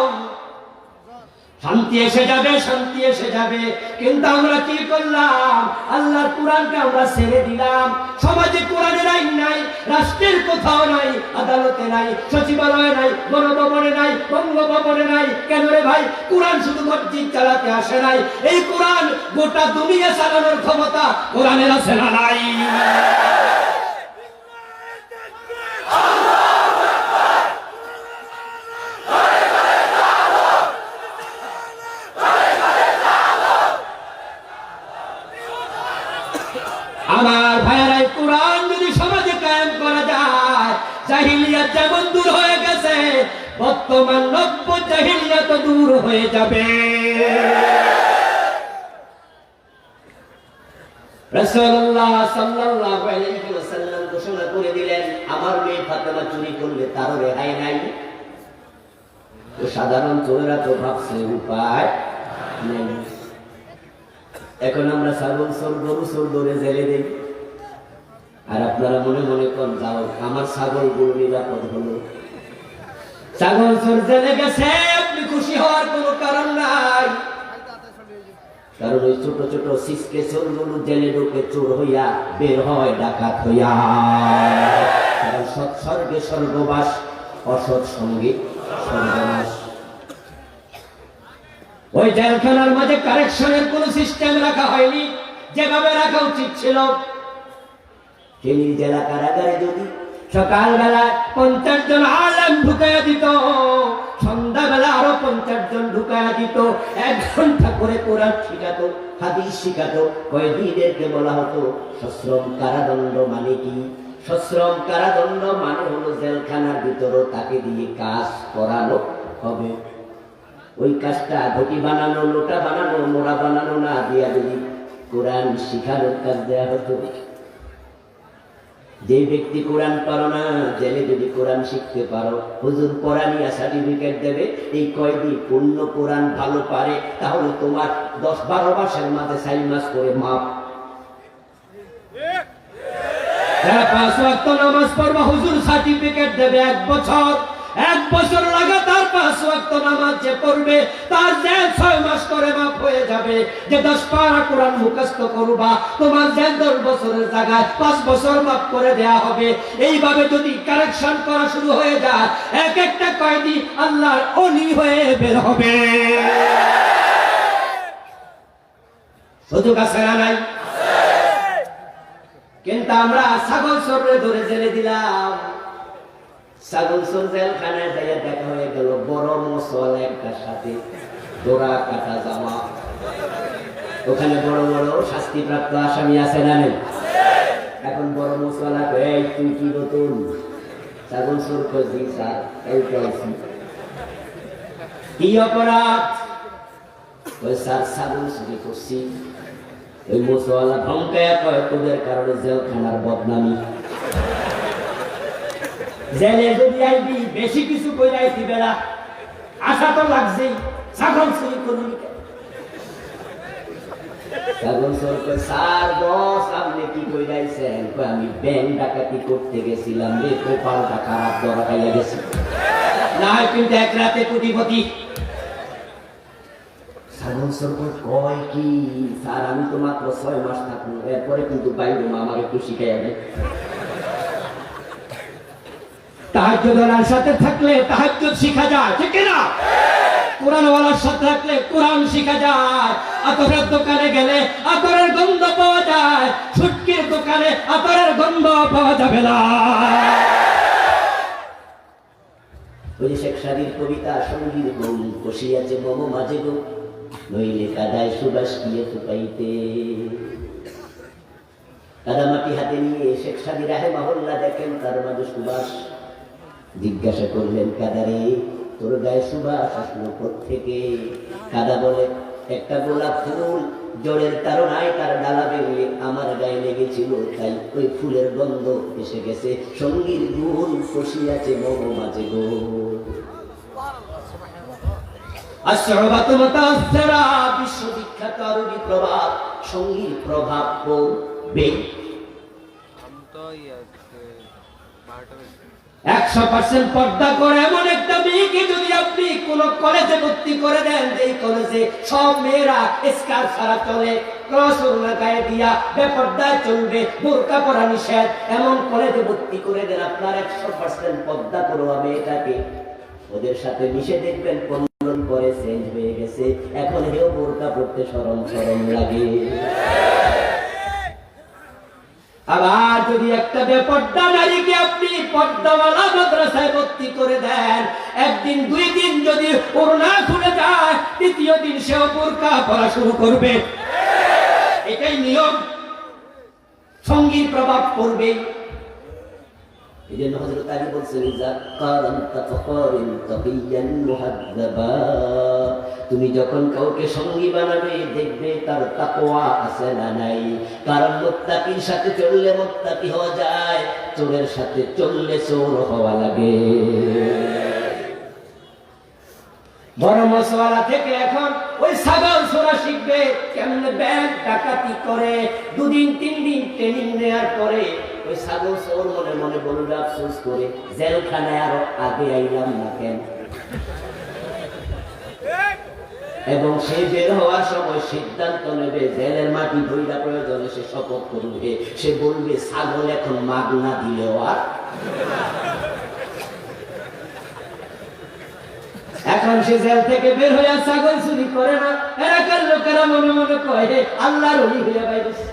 শান্তি এসে যাবে, শান্তি এসে যাবে। কিন্তু আমরা কি করলাম? আল্লাহর কোরআনকে আমরা ছেড়ে দিলাম। সমাজে কোরআনের আইন নাই, রাষ্ট্রের কোথাও নাই, আদালতে নাই, সচিবালয়ে নাই, গণভবনে নাই, বঙ্গভবনে নাই। কেন রে ভাই? কোরআন শুধু মসজিদ চালাতে আসে নাই, এই কোরআন গোটা দুনিয়া চালানোর ক্ষমতা কোরআনের আছে না নাই? আমার ভাইয়েরাই, কোরআন যদি সমাজে কায়েম করা যায়, জাহিলিয়াত যেমন দূর হয়ে গেছে, বর্তমান নব্য জাহিলিয়াত দূর হয়ে যাবে। রাসূলুল্লাহ সাল্লাল্লাহু আলাইহি ওয়াসাল্লাম ঘোষণা করে দিলেন, আমার মেয়ে ফাতেমা চুরি করলে তারও রেহাই নাই। তো সাধারণ চোরেরা তো ভাবছে উপায় নেই। এখন আমরা ছাগল চোর, গরু চোর ধরে জেলে দিই, আর আপনারা মনে মনে করেন যাও আমার ছাগল গরু নিরাপদ হলো। ছাগল চোর জেলে গেছে, আপনি খুশি হওয়ার কোনো কারণ নাই। কারণ ওই ছোট ছোট সিসকে চোর গুলো জেলে ঢুকে চোর হইয়া বের হয় ডাকাত হইয়া। কারণ সৎসর্গে স্বর্গবাস, অসৎ সঙ্গে সর্বনাশ। ওই জেলখানার মাঝে কারেকশনের কোন সিস্টেম রাখা হয়নি যেভাবে রাখা উচিত ছিল। ফেনী জেলা কারাগারে যদি সকালবেলা 50 জন আলেম ঢুকাইয়া দিত, সন্ধ্যাবেলা আরো 50 জন ঢুকাইয়া দিত, 1 ঘন্টা করে কোরআন শিখাতো, হাদিস শিখাতো। কয়েদিদেরকে বলা হতো সশ্রম কারাদণ্ড। মানে কি? সশ্রম কারাদণ্ড মানে হলো জেলখানার ভিতরও তাকে দিয়ে কাজ করানো হবে। ওই কাজটা ঘটি বানানো, লোটা বানানো, মোড়া বানানো না দিয়া যদি কোরআন শিখানোর কাজ দেয়া হতো, যে ব্যক্তি কোরআন পারো না, জেলে যদি কোরআন শিখতে পারো, হুজুর কোরআনিয়া সার্টিফিকেট দেবে। এই কয়দি পূর্ণ কোরআন ভালো পারে, তাহলে তোমার 10-12 মাসের মাঝে 4 মাস করে মাপ। যারা 5 ওয়াক্ত নামাজ পড়বা, হুজুর সার্টিফিকেট দেবে 1 বছর। 1 বছর লাগাতার 5 ওয়াক্ত নামাজ যে পড়বে, তার জেল 6 মাস করে মাফ হয়ে যাবে। যে 10 পারা কোরআন মুখস্থ করবা, তোমার জেল 10 বছরের জায়গায় 5 বছর মাফ করে দেয়া হবে। এইভাবে যদি কারেকশন করা শুরু হয়ে যায়, এক একটা কয়েদি আল্লাহর ওলি হয়ে বের হবে। সুযোগ আছে না নাই? কিন্তু আমরা ছাগল চোরে ধরে জেলে দিলাম। ছাগল চোর জেলখানায় যাইয়া দেখা হয়ে গেল বড় মশল একটার সাথে, ডোরা কাটা জামা। ওখানে বড় বড় শাস্তিপ্রাপ্ত আসামি আছে না নেই? এখন বড় মশলা এই তুই কি নতুন ছাগল চোর করছি? স্যার এই করছি। কি অপরাধ? ওই স্যার ছাগল চুরি করছি। ওই মশলা ধমকায়া কয়, তোদের কারণে জেলখানার বদনামি। জেলে যদি আইবি বেশি কিছু কইরা আইতি বেড়া, আশা তো লাগছেই। ছাগল চুরি করুন, ছাগল চোর কয়, স্যার বস আপনি কি কইরা আইছেন? কয় আমি ব্যাংক ডাকাতি করতে গেছিলাম রে, কপালটা খারাপ, ধরা খাইয়া গেছি। না হয় কিন্তু 1 রাতে কোটিপতি। ছাগল চোর কয় কি, স্যার আমি তো মাত্র 6 মাস থাকবো, এরপরে কিন্তু বাইরে মা আমার একটু শিখাইয়া দেয়। তাহাজ্জুদের সাথে থাকলে তাহাজ্জুদ শিখা যায়, ঠিক না? কোরআনওয়ালার সাথে থাকলে কোরআন শিখা যায়। আতরের দোকানে গেলে আতরের গন্ধ পাওয়া যায়, ছুটকির দোকানে আতরের গন্ধ পাওয়া যাবে না। ওই শেখ সাদির কবিতা, সঙ্গীর বউ বসিয়াছে মম মাঝে গো, নইলে কাদায় সুবাস কিয়ে তো পাইতে। কাদামাটি হাতে নিয়ে শেখ সাদি রাহেমাহুল্লাহ দেখেন তার মাঝে সুবাস। জিজ্ঞাসা করলেন, কাদারে তোর গায়ে সুবাস আসলো কোত্থেকে? কাদা বলে, একটা গোলাপ ফুল জলের তাড়নায় তার ডালা ভেঙে আমার গায়ে লেগেছিল, তাই ওই ফুলের গন্ধ এসে গেছে। সঙ্গীর গুণ বসিয়াছে মম মাঝে গো। বিশ্ববিখ্যাত আরবি প্রবাদ, সঙ্গীর প্রভাব পড়বে। 100% পর্দা করে এমন একটা মেয়েকে যদি আপনি কোন কলেজে ভর্তি করে দেন, এই কলেজে সব মেয়েরা স্কার্ট ছাড়া চলে, ক্রস ওড়না গায়ে দিয়া বেপর্দায় চলবে, বোরকা পরা নিষেধ, এমন কলেজে ভর্তি করে দেন, আপনার 100% পর্দা করোয়া মেয়েটাকে ওদের সাথে মিশে দেখবেন 15 দিন পরে চেঞ্জ হয়ে গেছে। এখন হেও বোরকা পড়তে শরম শরম লাগে। আবার যদি একটা বেপর্দা নারীকে আপনি পর্দাওয়ালা মাদ্রাসায় ভর্তি করে দেন, একদিন 2 দিন যদি ওড়না খুলে যায়, 3য় দিন সেও বোরকা পরা শুরু করবে। এটাই নিয়ম। সঙ্গীর প্রভাব পড়বে। এই জন্য হযরত আলী বলছেন, তুমি যখন কাউকে সঙ্গী বানাবে দেখবে তার তাকওয়া আছে না নাই। কারণ মুত্তাকির সাথে চললে মুত্তাকি হওয়া যায়, চোরের সাথে চললে চোর হওয়া লাগে। বড় মশওয়ালা থেকে এখন ওই ছাগল চোরা শিখবে কেমনে ব্যাংক ডাকাতি করে। 2 দিন 3 দিন ট্রেনিং নেওয়ার পরে ওই ছাগল চোর মনে মনে বলবে আফসোস করে, জেলখানায় আরো আগে আইলাম না কেন। এবং সে বের হওয়ার সময় সিদ্ধান্ত নেবে, জেলের মাটি ধইরা প্রয়োজনে সে শপথ করবে, সে বলবে ছাগল এখন মাগনা দিলেও আর। এখন সে জেল থেকে বের হইয়া ছাগল চুরি করে না। এলাকার লোকেরা মনে মনে কয় আল্লাহর ওলি হইয়া বাইরেছে।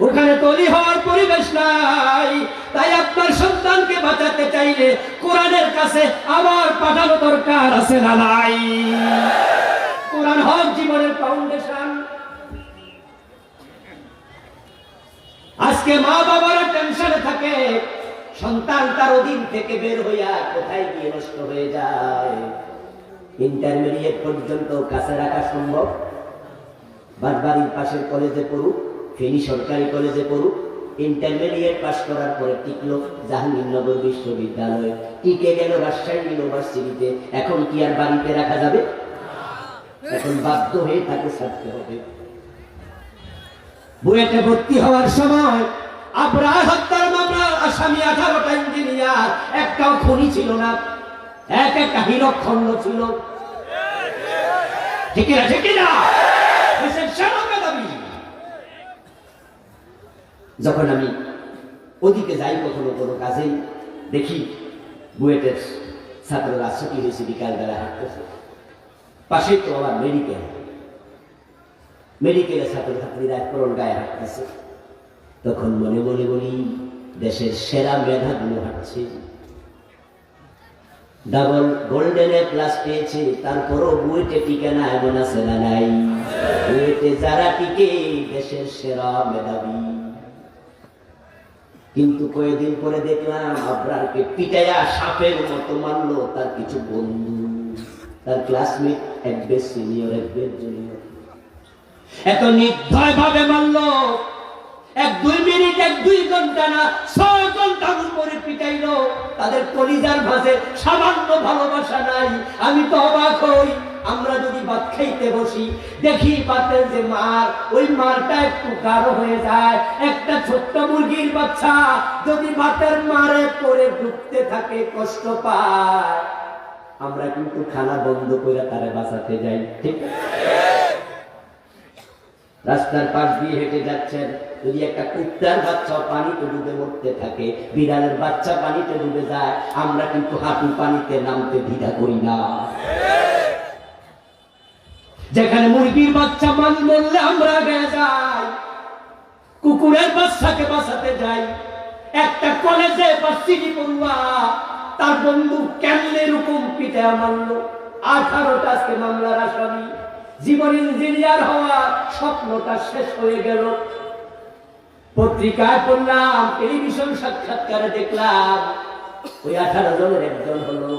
ওখানে তৈরি হওয়ার পরিবেশ নাই। তাই আপনার সন্তানকে বাঁচাতে চাইলে কোরআনের কাছে আবার পাঠানো দরকার আছে না নাই? কোরআন হক জীবনের ফাউন্ডেশন। আজকে মা বাবারা টেনশনে থাকে, সন্তান তার অধীন থেকে বের হইয়া কোথায় গিয়ে নষ্ট হয়ে যায়। ইন্টারমিডিয়েট পর্যন্ত কাছে রাখা সম্ভব। বাড়ির পাশের কলেজে পড়ুক, ফেনী সরকারি কলেজে পড়ুক, ইন্টারমিডিয়েট পাশ করার পরে টিকলো জাহাঙ্গীরনগর বিশ্ববিদ্যালয়ে, টিকে গেল রাজশাহী ইউনিভার্সিটিতে। এখন কি আর বাড়িতে রাখা যাবে? এখন বাধ্য হয়ে তাকে ছাড়তে হবে। বুয়েটে ভর্তি হওয়ার সময় আবরার হত্যার মামলার আসামি 18টা ইঞ্জিনিয়ার, একটাও খুনি ছিল না, এক একটা হীরকখণ্ড ছিল। ঠিক না? ঠিক না? যখন আমি ওদিকে যাই কখনো কোনো কাজেই, দেখি বুয়েটের ছাত্ররা ছুটি হয়েছে, বিকাল বেলা হাঁটতেছে, পাশেই তো আবার মেডিকেলে ছাত্রছাত্রীরা করোন গায়ে হাঁটতেছে। তখন মনে মনে বলি, দেশের সেরা মেধাগুলো হাঁটছে, ডাবল গোল্ডেনে ক্লাস পেয়েছে, তারপরও বুয়েটে টিকে না, এমন আছে না নাই? বুয়েটে যারা টিকে দেশের সেরা মেধাবী। কিন্তু কয়েকদিন পরে দেখলাম আবরারকে পিটাইয়া সাপের মতো মারলো তার কিছু বন্ধু, তার ক্লাসমেট, এক বেশ সিনিয়র এক বেশ জুনিয়র। এত নির্দয় ভাবে মারলো, 1-2 মিনিট 1-2 ঘন্টা না, 6 ঘন্টার উপরে পিটাইলো। তাদের কলিজার ভাঁজে সামান্য ভালোবাসা নাই। আমি তো অবাক হই, আমরা যদি ভাত খাইতে বসি, দেখি ভাতের যে মার, ওই মারটা একটু গাঢ় হয়ে যায়। একটা ছোট্ট মুরগির বাচ্চা যদি ভাতের মারে পরে ডুবতে থাকে, কষ্ট পায়, আমরা কিন্তু খানা বন্ধ করে তারে বাঁচাতে যাই। ঠিক রাস্তার পাশ দিয়ে হেঁটে যাচ্ছেন, যদি একটা কুত্তার বাচ্চা পানিতে ডুবে মরতে থাকে, বিড়ালের বাচ্চা পানিতে ডুবে যায়, আমরা কিন্তু হাঁটু পানিতে নামতে দ্বিধা করি না। যেখানে মুরগির বাচ্চা মরলে আমরা আগে যাই, কুকুরের বাচ্চাকে বাঁচাতে যাই। একটা কলেজে ভার্সিটি পড়ুয়া তার বন্ধু কেমনে রকম পিঠে মারল, 18টা আজকে মামলার আসামি। জীবন ইঞ্জিনিয়ার হওয়া স্বপ্নটা শেষ হয়ে গেল। পত্রিকায় পড়লাম, টেলিভিশন সাক্ষাৎকারে দেখলাম, ওই 18 জনের একজন হলো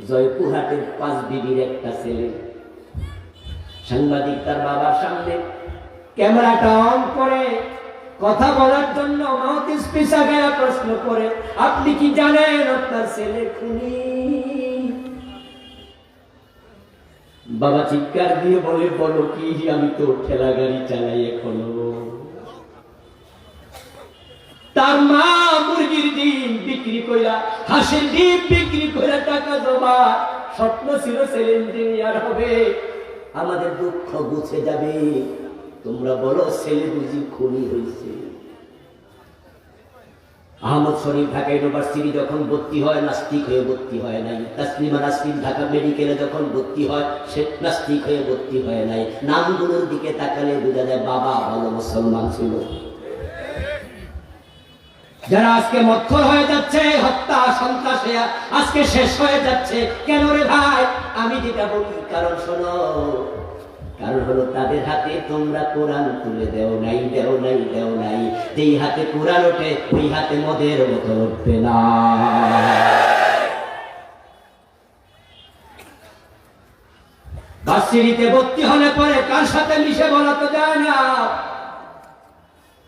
জয়পুরহাটের 5 বিবির একটা ছেলে। সাংবাদিক তার বাবার সামনে ক্যামেরাটা অন করে কথা বলার জন্য মাউথ স্পিচ আগায়া প্রশ্ন করে, আপনি কি জানেন আপনার ছেলে খুনি? বাবা চিৎকার দিয়ে বলে, বলো কি? আমি তো ঠেলা গাড়ি চালাই এখনো। তার মা মুরগির ডিম বিক্রি কইরা, হাঁসের ডিম বিক্রি কইরা টাকা জমা, স্বপ্ন ছিল ছেলে ইঞ্জিনিয়ার হবে। আমাদের দুঃখ গুছে যাবে, তোমরা বলো ছেলে বুঝি খুনি হয়েছে? আহমদ শরীফ ঢাকা ইউনিভার্সিটি যখন ভর্তি হয়, নাস্তিক হয়ে ভর্তি হয় নাই। তাসলিমা নাসরিন ঢাকা মেডিকেলে যখন ভর্তি হয়, সে নাস্তিক হয়ে ভর্তি হয় নাই। নামগুলোর দিকে তাকালে বোঝা যায় বাবা ভালো মুসলমান ছিল। যারা আজকে মক্খর হয়ে যাচ্ছে, হত্যা সন্ত্রাসে আজকে শেষ হয়ে যাচ্ছে, কেন রে ভাই? আমি যেটা বলি, কারণ শোনো, কারণ হলো তাদের হাতে তোমরা কোরআন তুলে দেও নাই। যেই হাতে কোরআন ওঠে, ওই হাতে মদের বোতল উঠবে না। ভার্সিটিতে ভর্তি হলে পরে কার সাথে মিশে বলা তো যায় না।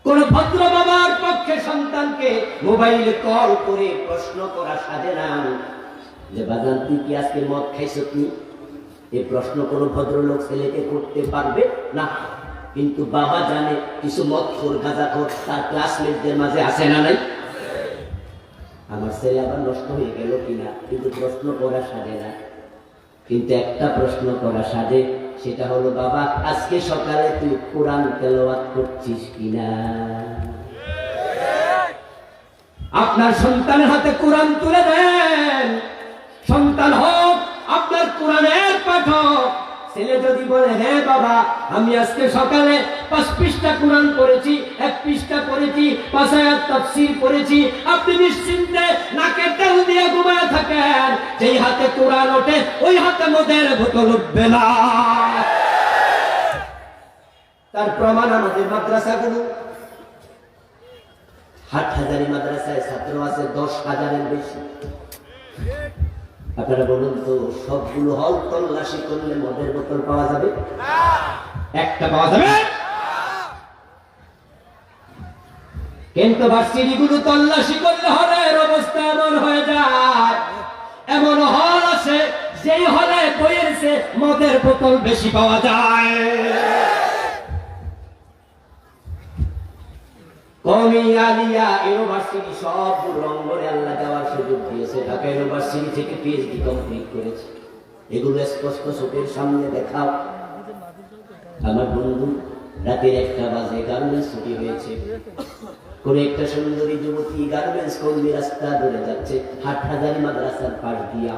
কোন ভদ্র বাবার পক্ষে সন্তানকে মোবাইলে কল করে প্রশ্ন করা সাজে না যে বাজান তুই কি আজকে মদ খাইছো? কি এই প্রশ্ন কোন ভদ্রলোক ছেলেকে করতে পারবে না। কিন্তু বাবা জানে কিছু মদখোর গাঁজাখোর তার ক্লাসমেটদের মাঝে আছে না নাই? আমার ছেলে আবার নষ্ট হয়ে গেল কিনা, কিন্তু প্রশ্ন করা সাজে না। কিন্তু একটা প্রশ্ন করা সাজে, সেটা হলো, বাবা আজকে সকালে তুই কোরআন তেলাওয়াত করছিস কিনা? আপনার সন্তানের হাতে কোরআন তুলে দেন। সন্তান হোক আপনার কোরআনের পাঠক। ছেলে যদি বলে, হ্যাঁ বাবা আমি আজকে সকালে 5 পৃষ্ঠা কোরআন পড়েছি, 1 পৃষ্ঠা পড়েছি, 5 আয়াত তাফসীর পড়েছি, আপনি নিশ্চিন্তে নাকে তেল দিয়ে ঘুমায় থাকেন। যেই হাতে কোরআন ওঠে, ওই হাতে মদের বোতল উঠবে না। তার প্রমাণ আমাদের মাদ্রাসাগুলো। হাটহাজারী মাদ্রাসায় ছাত্র আছে 10,000-এর বেশি। আপনারা বলুন তো, সবগুলো হল তল্লাশি করলে মদের বোতল পাওয়া যাবে? একটা পাওয়া যাবে? কিন্তু ভার্সিটিগুলো তল্লাশি করলে হলের অবস্থা এমন হয়ে যায়, এমন হল আছে যেই হলে বইয়ের চেয়ে মদের বোতল বেশি পাওয়া যায়। কওমি আলিয়া ইউনিভার্সিটি সবগুলো রংগরে আল্লাহ দেওয়ার সুযোগ দিয়েছে। ঢাকা ইউনিভার্সিটি থেকে পিএইচডি কমপ্লিট করেছে। এগুলো স্পষ্ট চোখের সামনে দেখাও। আমার বন্ধু রাতের 1টা বাজে গার্মেন্টস ছুটি হয়েছে, কোন একটা সুন্দরী যুবতী গার্মেন্টস কর্মী রাস্তা ধরে যাচ্ছে হাটহাজারী মাদ্রাসার পাশ দিয়া।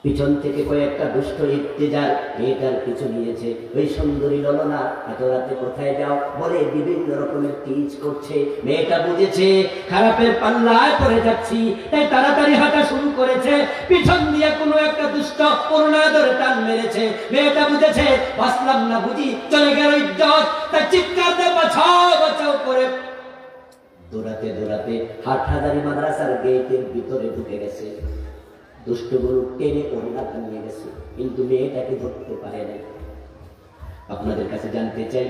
পিছন থেকে কয়েকটা দুষ্ট ইত্তেজার মেয়েটার পিছু নিয়েছে। ওই সুন্দরী ললনা এত রাতে কোথায় যাও বলে বিভিন্ন রকমের টিচ করছে। মেয়েটা বুঝেছে খারাপের পাল্লায় পড়ে যাচ্ছি, তাই তাড়াতাড়ি হাঁটা শুরু করেছে। পিছন দিয়ে কোনো একটা দুষ্ট করুণা ধরে টান মেরেছে। মেয়েটা বুঝেছে বাঁচলাম না বুঝি, চলে গেল ইজ্জত, তাই চিৎকার দিয়ে বাঁচাও বাঁচাও করে দৌড়াতে দৌড়াতে হাটহাজারী মাদ্রাসার গেটের ভিতরে ঢুকে গেছে। দুষ্টগুলো টেনে ওড়না নিয়ে গেছে, কিন্তু মেয়েটাকে ধরতে পারে নাই। আপনাদের কাছে জানতে চাই,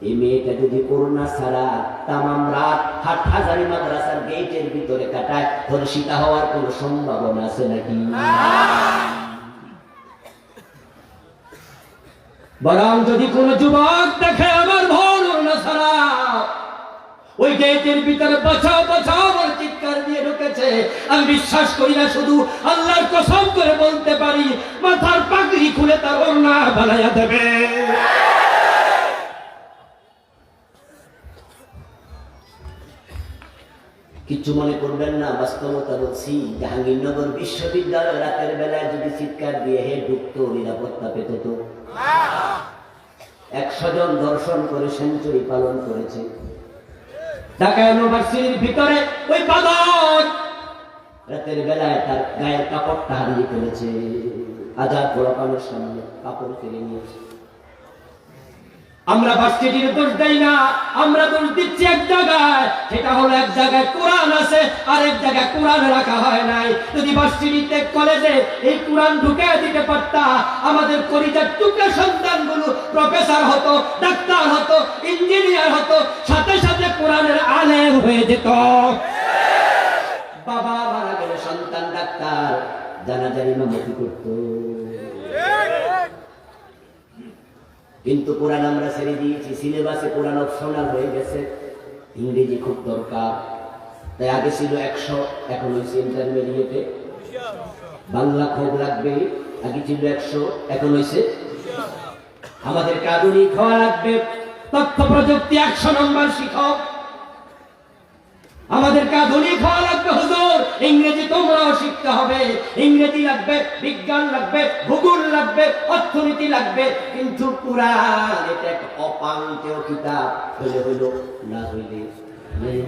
এই মেয়েটা যদি করোনা ছাড়া তামাম রাত হাটহাজারী মাদ্রাসার গেটের ভিতরে কাটায়, ধর্ষিতা হওয়ার কোন সম্ভাবনা আছে নাকি? বরং যদি কোন যুবক দেখে আমার ভোর না ছাড়া ওই গেটের ভিতরে বাঁচাও বাঁচাও বলে চিৎকার দিয়ে ঢুকেছে, আমি বিশ্বাস করি না, শুধু আল্লাহর কসম করে বলতে পারি মাথার পাগড়ি খুলে তার ওড়না বানায়া দেবে। কিছু মনে করবেন না, বাস্তবতা বলছি। জাহাঙ্গীরনগর বিশ্ববিদ্যালয় রাতের বেলায় যদি চিৎকার দিয়ে হে ঢুকতো, নিরাপত্তা পেত তো। 100 জন দর্শন করে সেঞ্চুরি পালন করেছে। ঢাকা ইউনিভার্সিটির ভিতরে ওই বাদর রাতের বেলায় তার গায়ের কাপড়টা হারিয়ে ফেলেছে। আজাদ পোড়াপানের সামনে কাপড় ফেলে নিয়েছে। আমরা ভার্সিটির দোষ দেই না, আমরা দোষ দিচ্ছি এক জায়গায়। সেটা হলো এক জায়গায় কোরআন আছে আর এক জায়গায় কোরআন রাখা হয় নাই। যদি ভার্সিটিতে কলেজে এই কোরআন ঢুকে দিতে পারতা, আমাদের কলিজার টুকরা সন্তানগুলো প্রফেসর হতো, ডাক্তার হতো, ইঞ্জিনিয়ার হতো, সাথে সাথে কোরআনের আলেম হয়ে যেত। বাবা মারা গেলে সন্তান ডাক্তার, জানাজার ইমামতি করত। কিন্তু কোরআন আমরা ছেড়ে দিয়েছি, সিলেবাসে কোরআন অপশনাল হয়ে গেছে। ইংরেজি খুব দরকার, তাই আগে ছিল 100, এখন হয়েছে ইন্টারমিডিয়েটে। বাংলা খুব লাগবে, আগে ছিল 100, এখন হয়েছে। আমাদেরকে আধুনিক হওয়া লাগবে, তথ্য প্রযুক্তি 100 নম্বর শিক্ষক। আমাদেরকে আধুনিক হওয়া লাগবে হুজুর, ইংরেজি তোমরাও শিখতে হবে। ইংরেজি লাগবে, বিজ্ঞান লাগবে, ভূগোল লাগবে, অর্থনীতি লাগবে। কিন্তু কুরআন এটা এক অপাঙ্কেয় কিতাব, হইলে হইল, না হইলে নেই।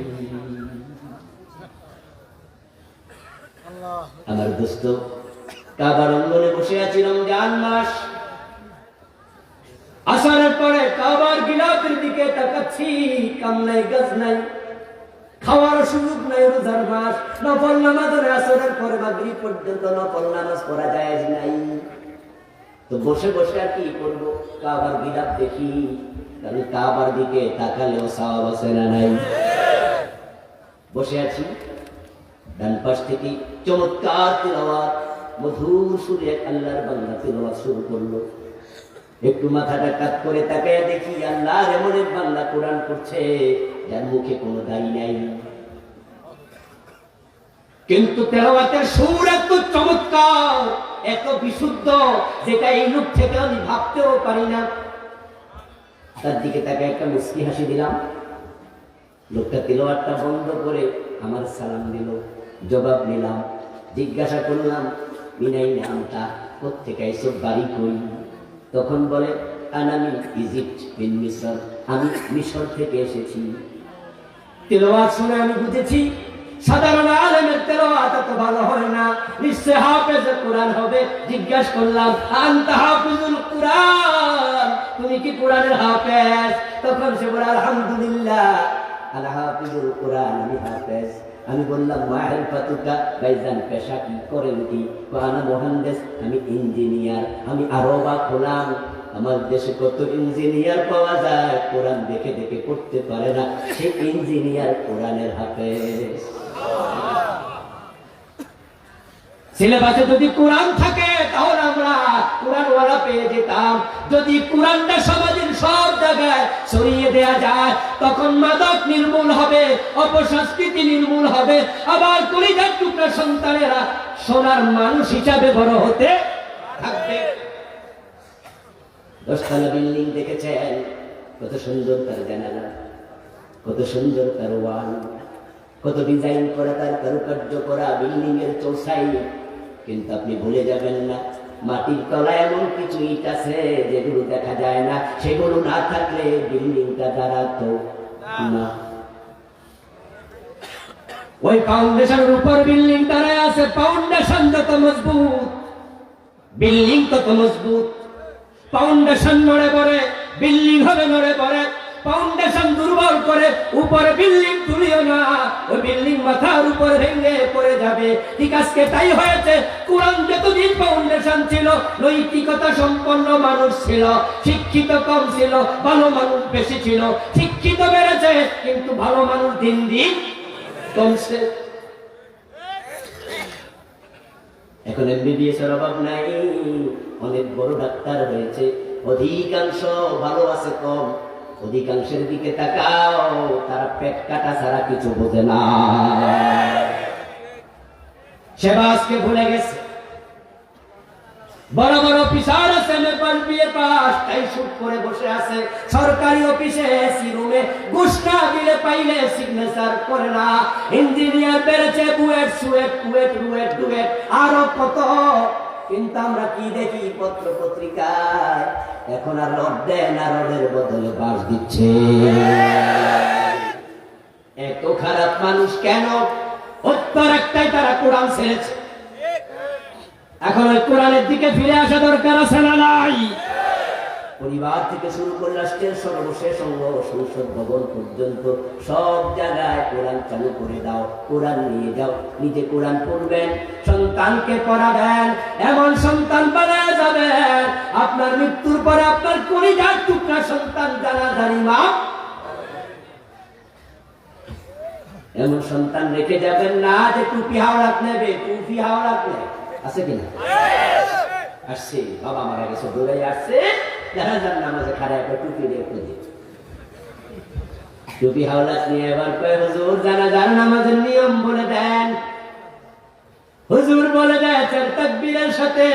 আমার দোস্ত, কাবার অঙ্গনে বসে আছি রমজান মাস। আসরের পরে কাবার গিলাফের দিকে তাকাচ্ছি, কাম নাই গাছ নাই, খাওয়ার সুযোগ নাই। রোজার মাস, নফল নামাজ আসরের পরে মাগরিব পর্যন্ত নফল নামাজ পড়া যায় নাই। তো বসে বসে আর কি করবো, কাবার গিলাফ দেখি। কারণ কাবার দিকে তাকালেও সওয়াব আছে না নাই? বসে আছি, ডান পাশ থেকে চমৎকার তিলাওয়াত, মধুর সুরে আল্লাহর বান্দা তিলাওয়াত শুরু করলো। একটু মাথাটা কাত করে তাকায় দেখি আল্লাহর এমন এক বান্দা কোরআন পড়ছে যার মুখে কোনো দাড়ি নাই, কিন্তু তেলাওয়াতের সুর এত চমৎকার, এত বিশুদ্ধ, যেটা এই লোক থেকে আমি ভাবতেও পারি না। তার দিকে তাকে একটা মুস্কি হাসি দিলাম। লোকটা তেলাওয়াতটা বন্ধ করে আমার সালাম দিল, জবাব নিলাম, জিজ্ঞাসা করলাম মিনাই নামটা, কোত্থেকে এসব বাড়ি কই? তখন বলে আনামি ইজিপ্ট বিন মিসর, আমি মিশর থেকে এসেছি। তেলাওয়াত শুনে আমি বুঝেছি সাধারণ আলেমের তেলাওয়াত এত ভালো হয় না, নিশ্চয় হাফেজ কোরআন হবে। জিজ্ঞাসা করলাম আনতা হাফিজুল কোরআন, তুমি কি কোরআনের হাফেজ? তখন সে বলে আলহামদুলিল্লাহ আল হাফিজুল কোরআন, আমি হাফেজ। আমি বললাম মাহের ফাতুকা ভাইজান পেশা কি করেন কি? আনা মহান্দেশ, আমি ইঞ্জিনিয়ার। আমি আরো অবাক হলাম, আমার দেশে কত ইঞ্জিনিয়ার পাওয়া যায় কোরআন দেখে দেখে পড়তে পারে না, সে ইঞ্জিনিয়ার কোরআনের হাফেজ। সিলেবাসে যদি কোরআন থাকে তাহলে আমরা কোরআনওয়ালা পেয়ে যেতাম। যদি কোরআনটা সমাজের সব জায়গায় ছড়িয়ে দেয়া যায় তখন মাদক নির্মূল হবে, অপসংস্কৃতি নির্মূল হবে, আবার কলিজার টুকরা সন্তানেরা সোনার মানুষ হিসাবে বড় হতে থাকবে। 10তলা বিল্ডিং দেখেছেন, কত সুন্দর তার জানালা, কত সুন্দর তার ওয়াল, কত ডিজাইন করা, তার কারুকার্য করা বিল্ডিং এর চৌসাই। কিন্তু আপনি ভুলে যাবেন না, মাটির তলায় এমন কিছু ইট আছে যেগুলো দেখা যায় না, সেগুলো না থাকলে বিল্ডিংটা দাঁড়াতো না। ওই ফাউন্ডেশনের উপর বিল্ডিং দাঁড়ায় আছে, ফাউন্ডেশন যত মজবুত বিল্ডিং তত মজবুত। ফাউন্ডেশন নড়ে পড়ে বিল্ডিং হবে নড়ে পড়ে, ফাউন্ডেশন দুর্বল করে উপরে বিল্ডিং তুলিও না, ওই বিল্ডিং মাথার উপর ভেঙে পড়ে যাবে। ঠিক আজকে তাই হয়েছে। কোরআন যতদিন ফাউন্ডেশন ছিল, নৈতিকতা সম্পন্ন মানুষ ছিল, শিক্ষিত কম ছিল, ভালো মানুষ বেশি ছিল। শিক্ষিত বেড়েছে কিন্তু ভালো মানুষ দিন দিন কমছে। এখন এমবিবিএস এর অভাব নাই, অনেক বড় ডাক্তার হয়েছে, অধিকাংশ ভালো আছে কম। অধিকাংশের দিকে তাকাও, তারা পেট কাটা ছাড়া কিছু বোঝে না। সেবা আজকে ভুলে গেছে। বড় বড় অফিসার আছে, মেপার বিয়ে পাস, তাই শুট করে বসে আছে সরকারি অফিসে এসি রুমে, ঘুষ না দিলে পাইলে সিগনেচার করে না। ইঞ্জিনিয়ার বেড়েছে, বুয়েট সুয়েট কুয়েট রুয়েট ডুয়েট আরো কত। কিন্তু আমরা কি দেখি পত্র পত্রিকায়, এখন আর রড দেয় না, রডের বদলে বাঁশ দিচ্ছে। এত খারাপ মানুষ কেন? উত্তর একটাই, তারা কোরআন ছেড়েছে। এখন ওই কোরআনের দিকে ফিরে আসা দরকার আছে না নাই? পরিবার থেকে শুরু করে রাষ্ট্রের সর্বশেষ অঙ্গ সংসদ ভবন পর্যন্ত সব জায়গায় কোরআন চালু করে দাও, কোরআন নিয়ে যাও, নিজে কোরআন পড়বেন, সন্তানকে পড়াবেন, এমন সন্তান বানায় যাবেন আপনার মৃত্যুর পরে আপনার কলিজার টুকরা সন্তান জানাজানি মা, এমন সন্তান রেখে যাবেন না যে টুপি হাওড়াত নেবে, টুপি হাওড়াত নেবে। আছে কিনা? আসছে, বাবা মারা গেছে, দৌড়াই আসছে, জানাজার নামাজে খাড়া একটা টুপি দিয়ে খুঁজে, টুপি হাওলাত নিয়ে এবার কয় হুজুর জানাজার নামাজের নিয়ম বলে দেন। হুজুর বলে দেন তাকবীরের সাথে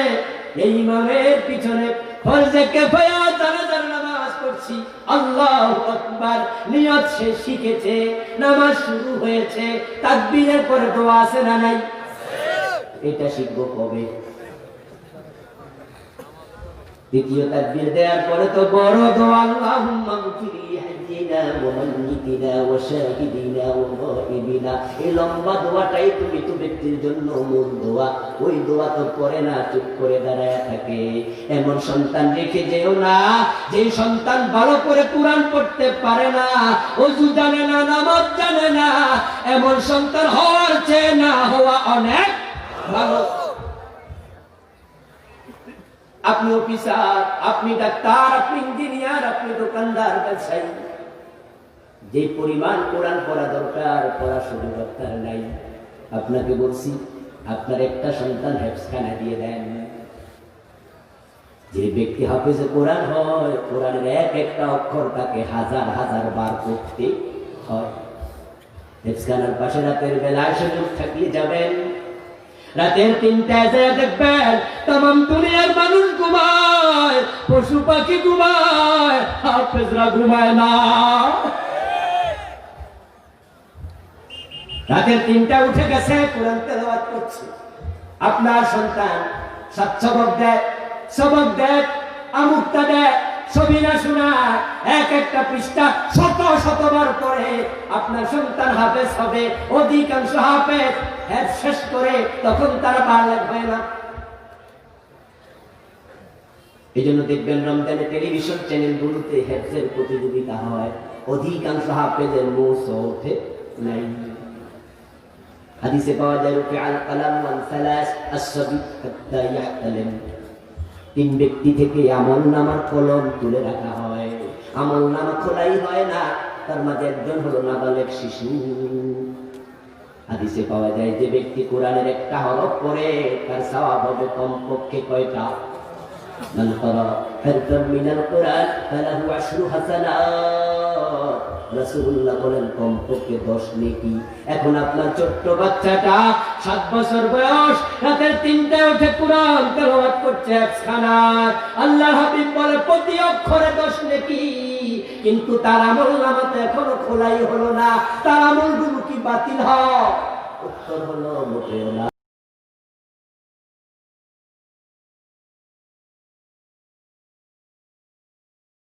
এই ইমামের পিছনে ফরজে কিফায়া জানাজার নামাজ পড়ছি, আল্লাহু আকবার, নিয়ত সে শিখেছে, নামাজ শুরু হয়েছে, তাকবীরের পরে দোয়া আছে না নাই? এটা শিখবো কবে? দ্বিতীয় তাকবীর দেওয়ার পরে তো বড় দোয়া, আল্লাহুম্মা গফিরি হাইয়িনা ওয়া মাইয়িতিনা ওয়া শাহিদিনা ওয়া গায়িবিনা। এই লম্বা দোয়াটাই তুমি তো ব্যক্তির জন্য মূল দোয়া, ওই দোয়া তো করে না, চুপ করে দাঁড়ায় থাকে। এমন সন্তান রেখে যেও না যে সন্তান ভালো করে কোরআন পড়তে পারে না, ওযু জানে না, নামাজ জানে না। এমন সন্তান হওয়ার চেয়ে না হওয়া অনেক ভালো। আপনি অফিসার, আপনি ডাক্তার, আপনি ইঞ্জিনিয়ার, আপনি দোকানদার, ব্যবসায়ী, যে পরিমাণ কোরআন পড়া দরকার পড়া শুরু দরকার নাই। আপনাকে বলছি, আপনার একটা সন্তান হেফজখানা দিয়ে দেন। যে ব্যক্তি হাফেজে কোরআন হয়, কোরআনের এক একটা অক্ষর তাকে হাজার হাজার বার পড়তে হয়। হেফজখানার পাশে রাতের বেলায় সুযোগ থাকলে যাবেন, রাতের 3টায় যায় দেখবেন তামাম দুনিয়ার মানুষ ঘুমায়, পশু পাখি ঘুমায়, হাফেজরা ঘুমায় না। রাতের 3টায় উঠে গেছে, কোরআন তেলাওয়াত করছে। আপনার সন্তান সবক দেয়, সবক দেয়, আমুকটা দেয়, ছবি না শোনায়, এক একটা পৃষ্ঠা শত শতবার পড়ে। আপনার সন্তান হাফেজ হবে, অধিকাংশ হাফেজ শেষ করে তখন তারা বালেগ হয় না। এই জন্য দেখবেন রমজানে টেলিভিশন চ্যানেলগুলোতে হেফজের প্রতিযোগিতা হয়, অধিকাংশ হাফেজের মুখ ওঠে নাই। হাদিসে পাওয়া যায় রুফিআল কালাম ওয়ান সালাস আসসাবি হাত্তা ইয়াহতালিম। 3 ব্যক্তি থেকে আমলনামার কলম তুলে রাখা হয়, আমলনামা খোলাই হয় না, তার মাঝে একজন হলো নাবালেগ শিশু। হাদিসে পাওয়া যায় যে ব্যক্তি কোরআনের একটা হরফ পড়ে তার সওয়াব হবে কমপক্ষে কয়টা? মান ক্বারা হারফান মিনাল কোরআন ফালাহু 10 হাসানাত। রাসূলুল্লাহ বলেন কমপক্ষে 10 নেকি। এখন আপনার ছোট্ট বাচ্চাটা 7 বছর বয়স, রাতের 3টায় উঠে কোরআন তেলাওয়াত করছে একখানার। আল্লাহর হাবিব বলে প্রতি অক্ষরে 10 নেকি, কিন্তু তার আমলনামাতে এখনো খোলাই হলো না। তার আমলগুলো কি বাতিল হয়? উত্তর হলো মোটেও না।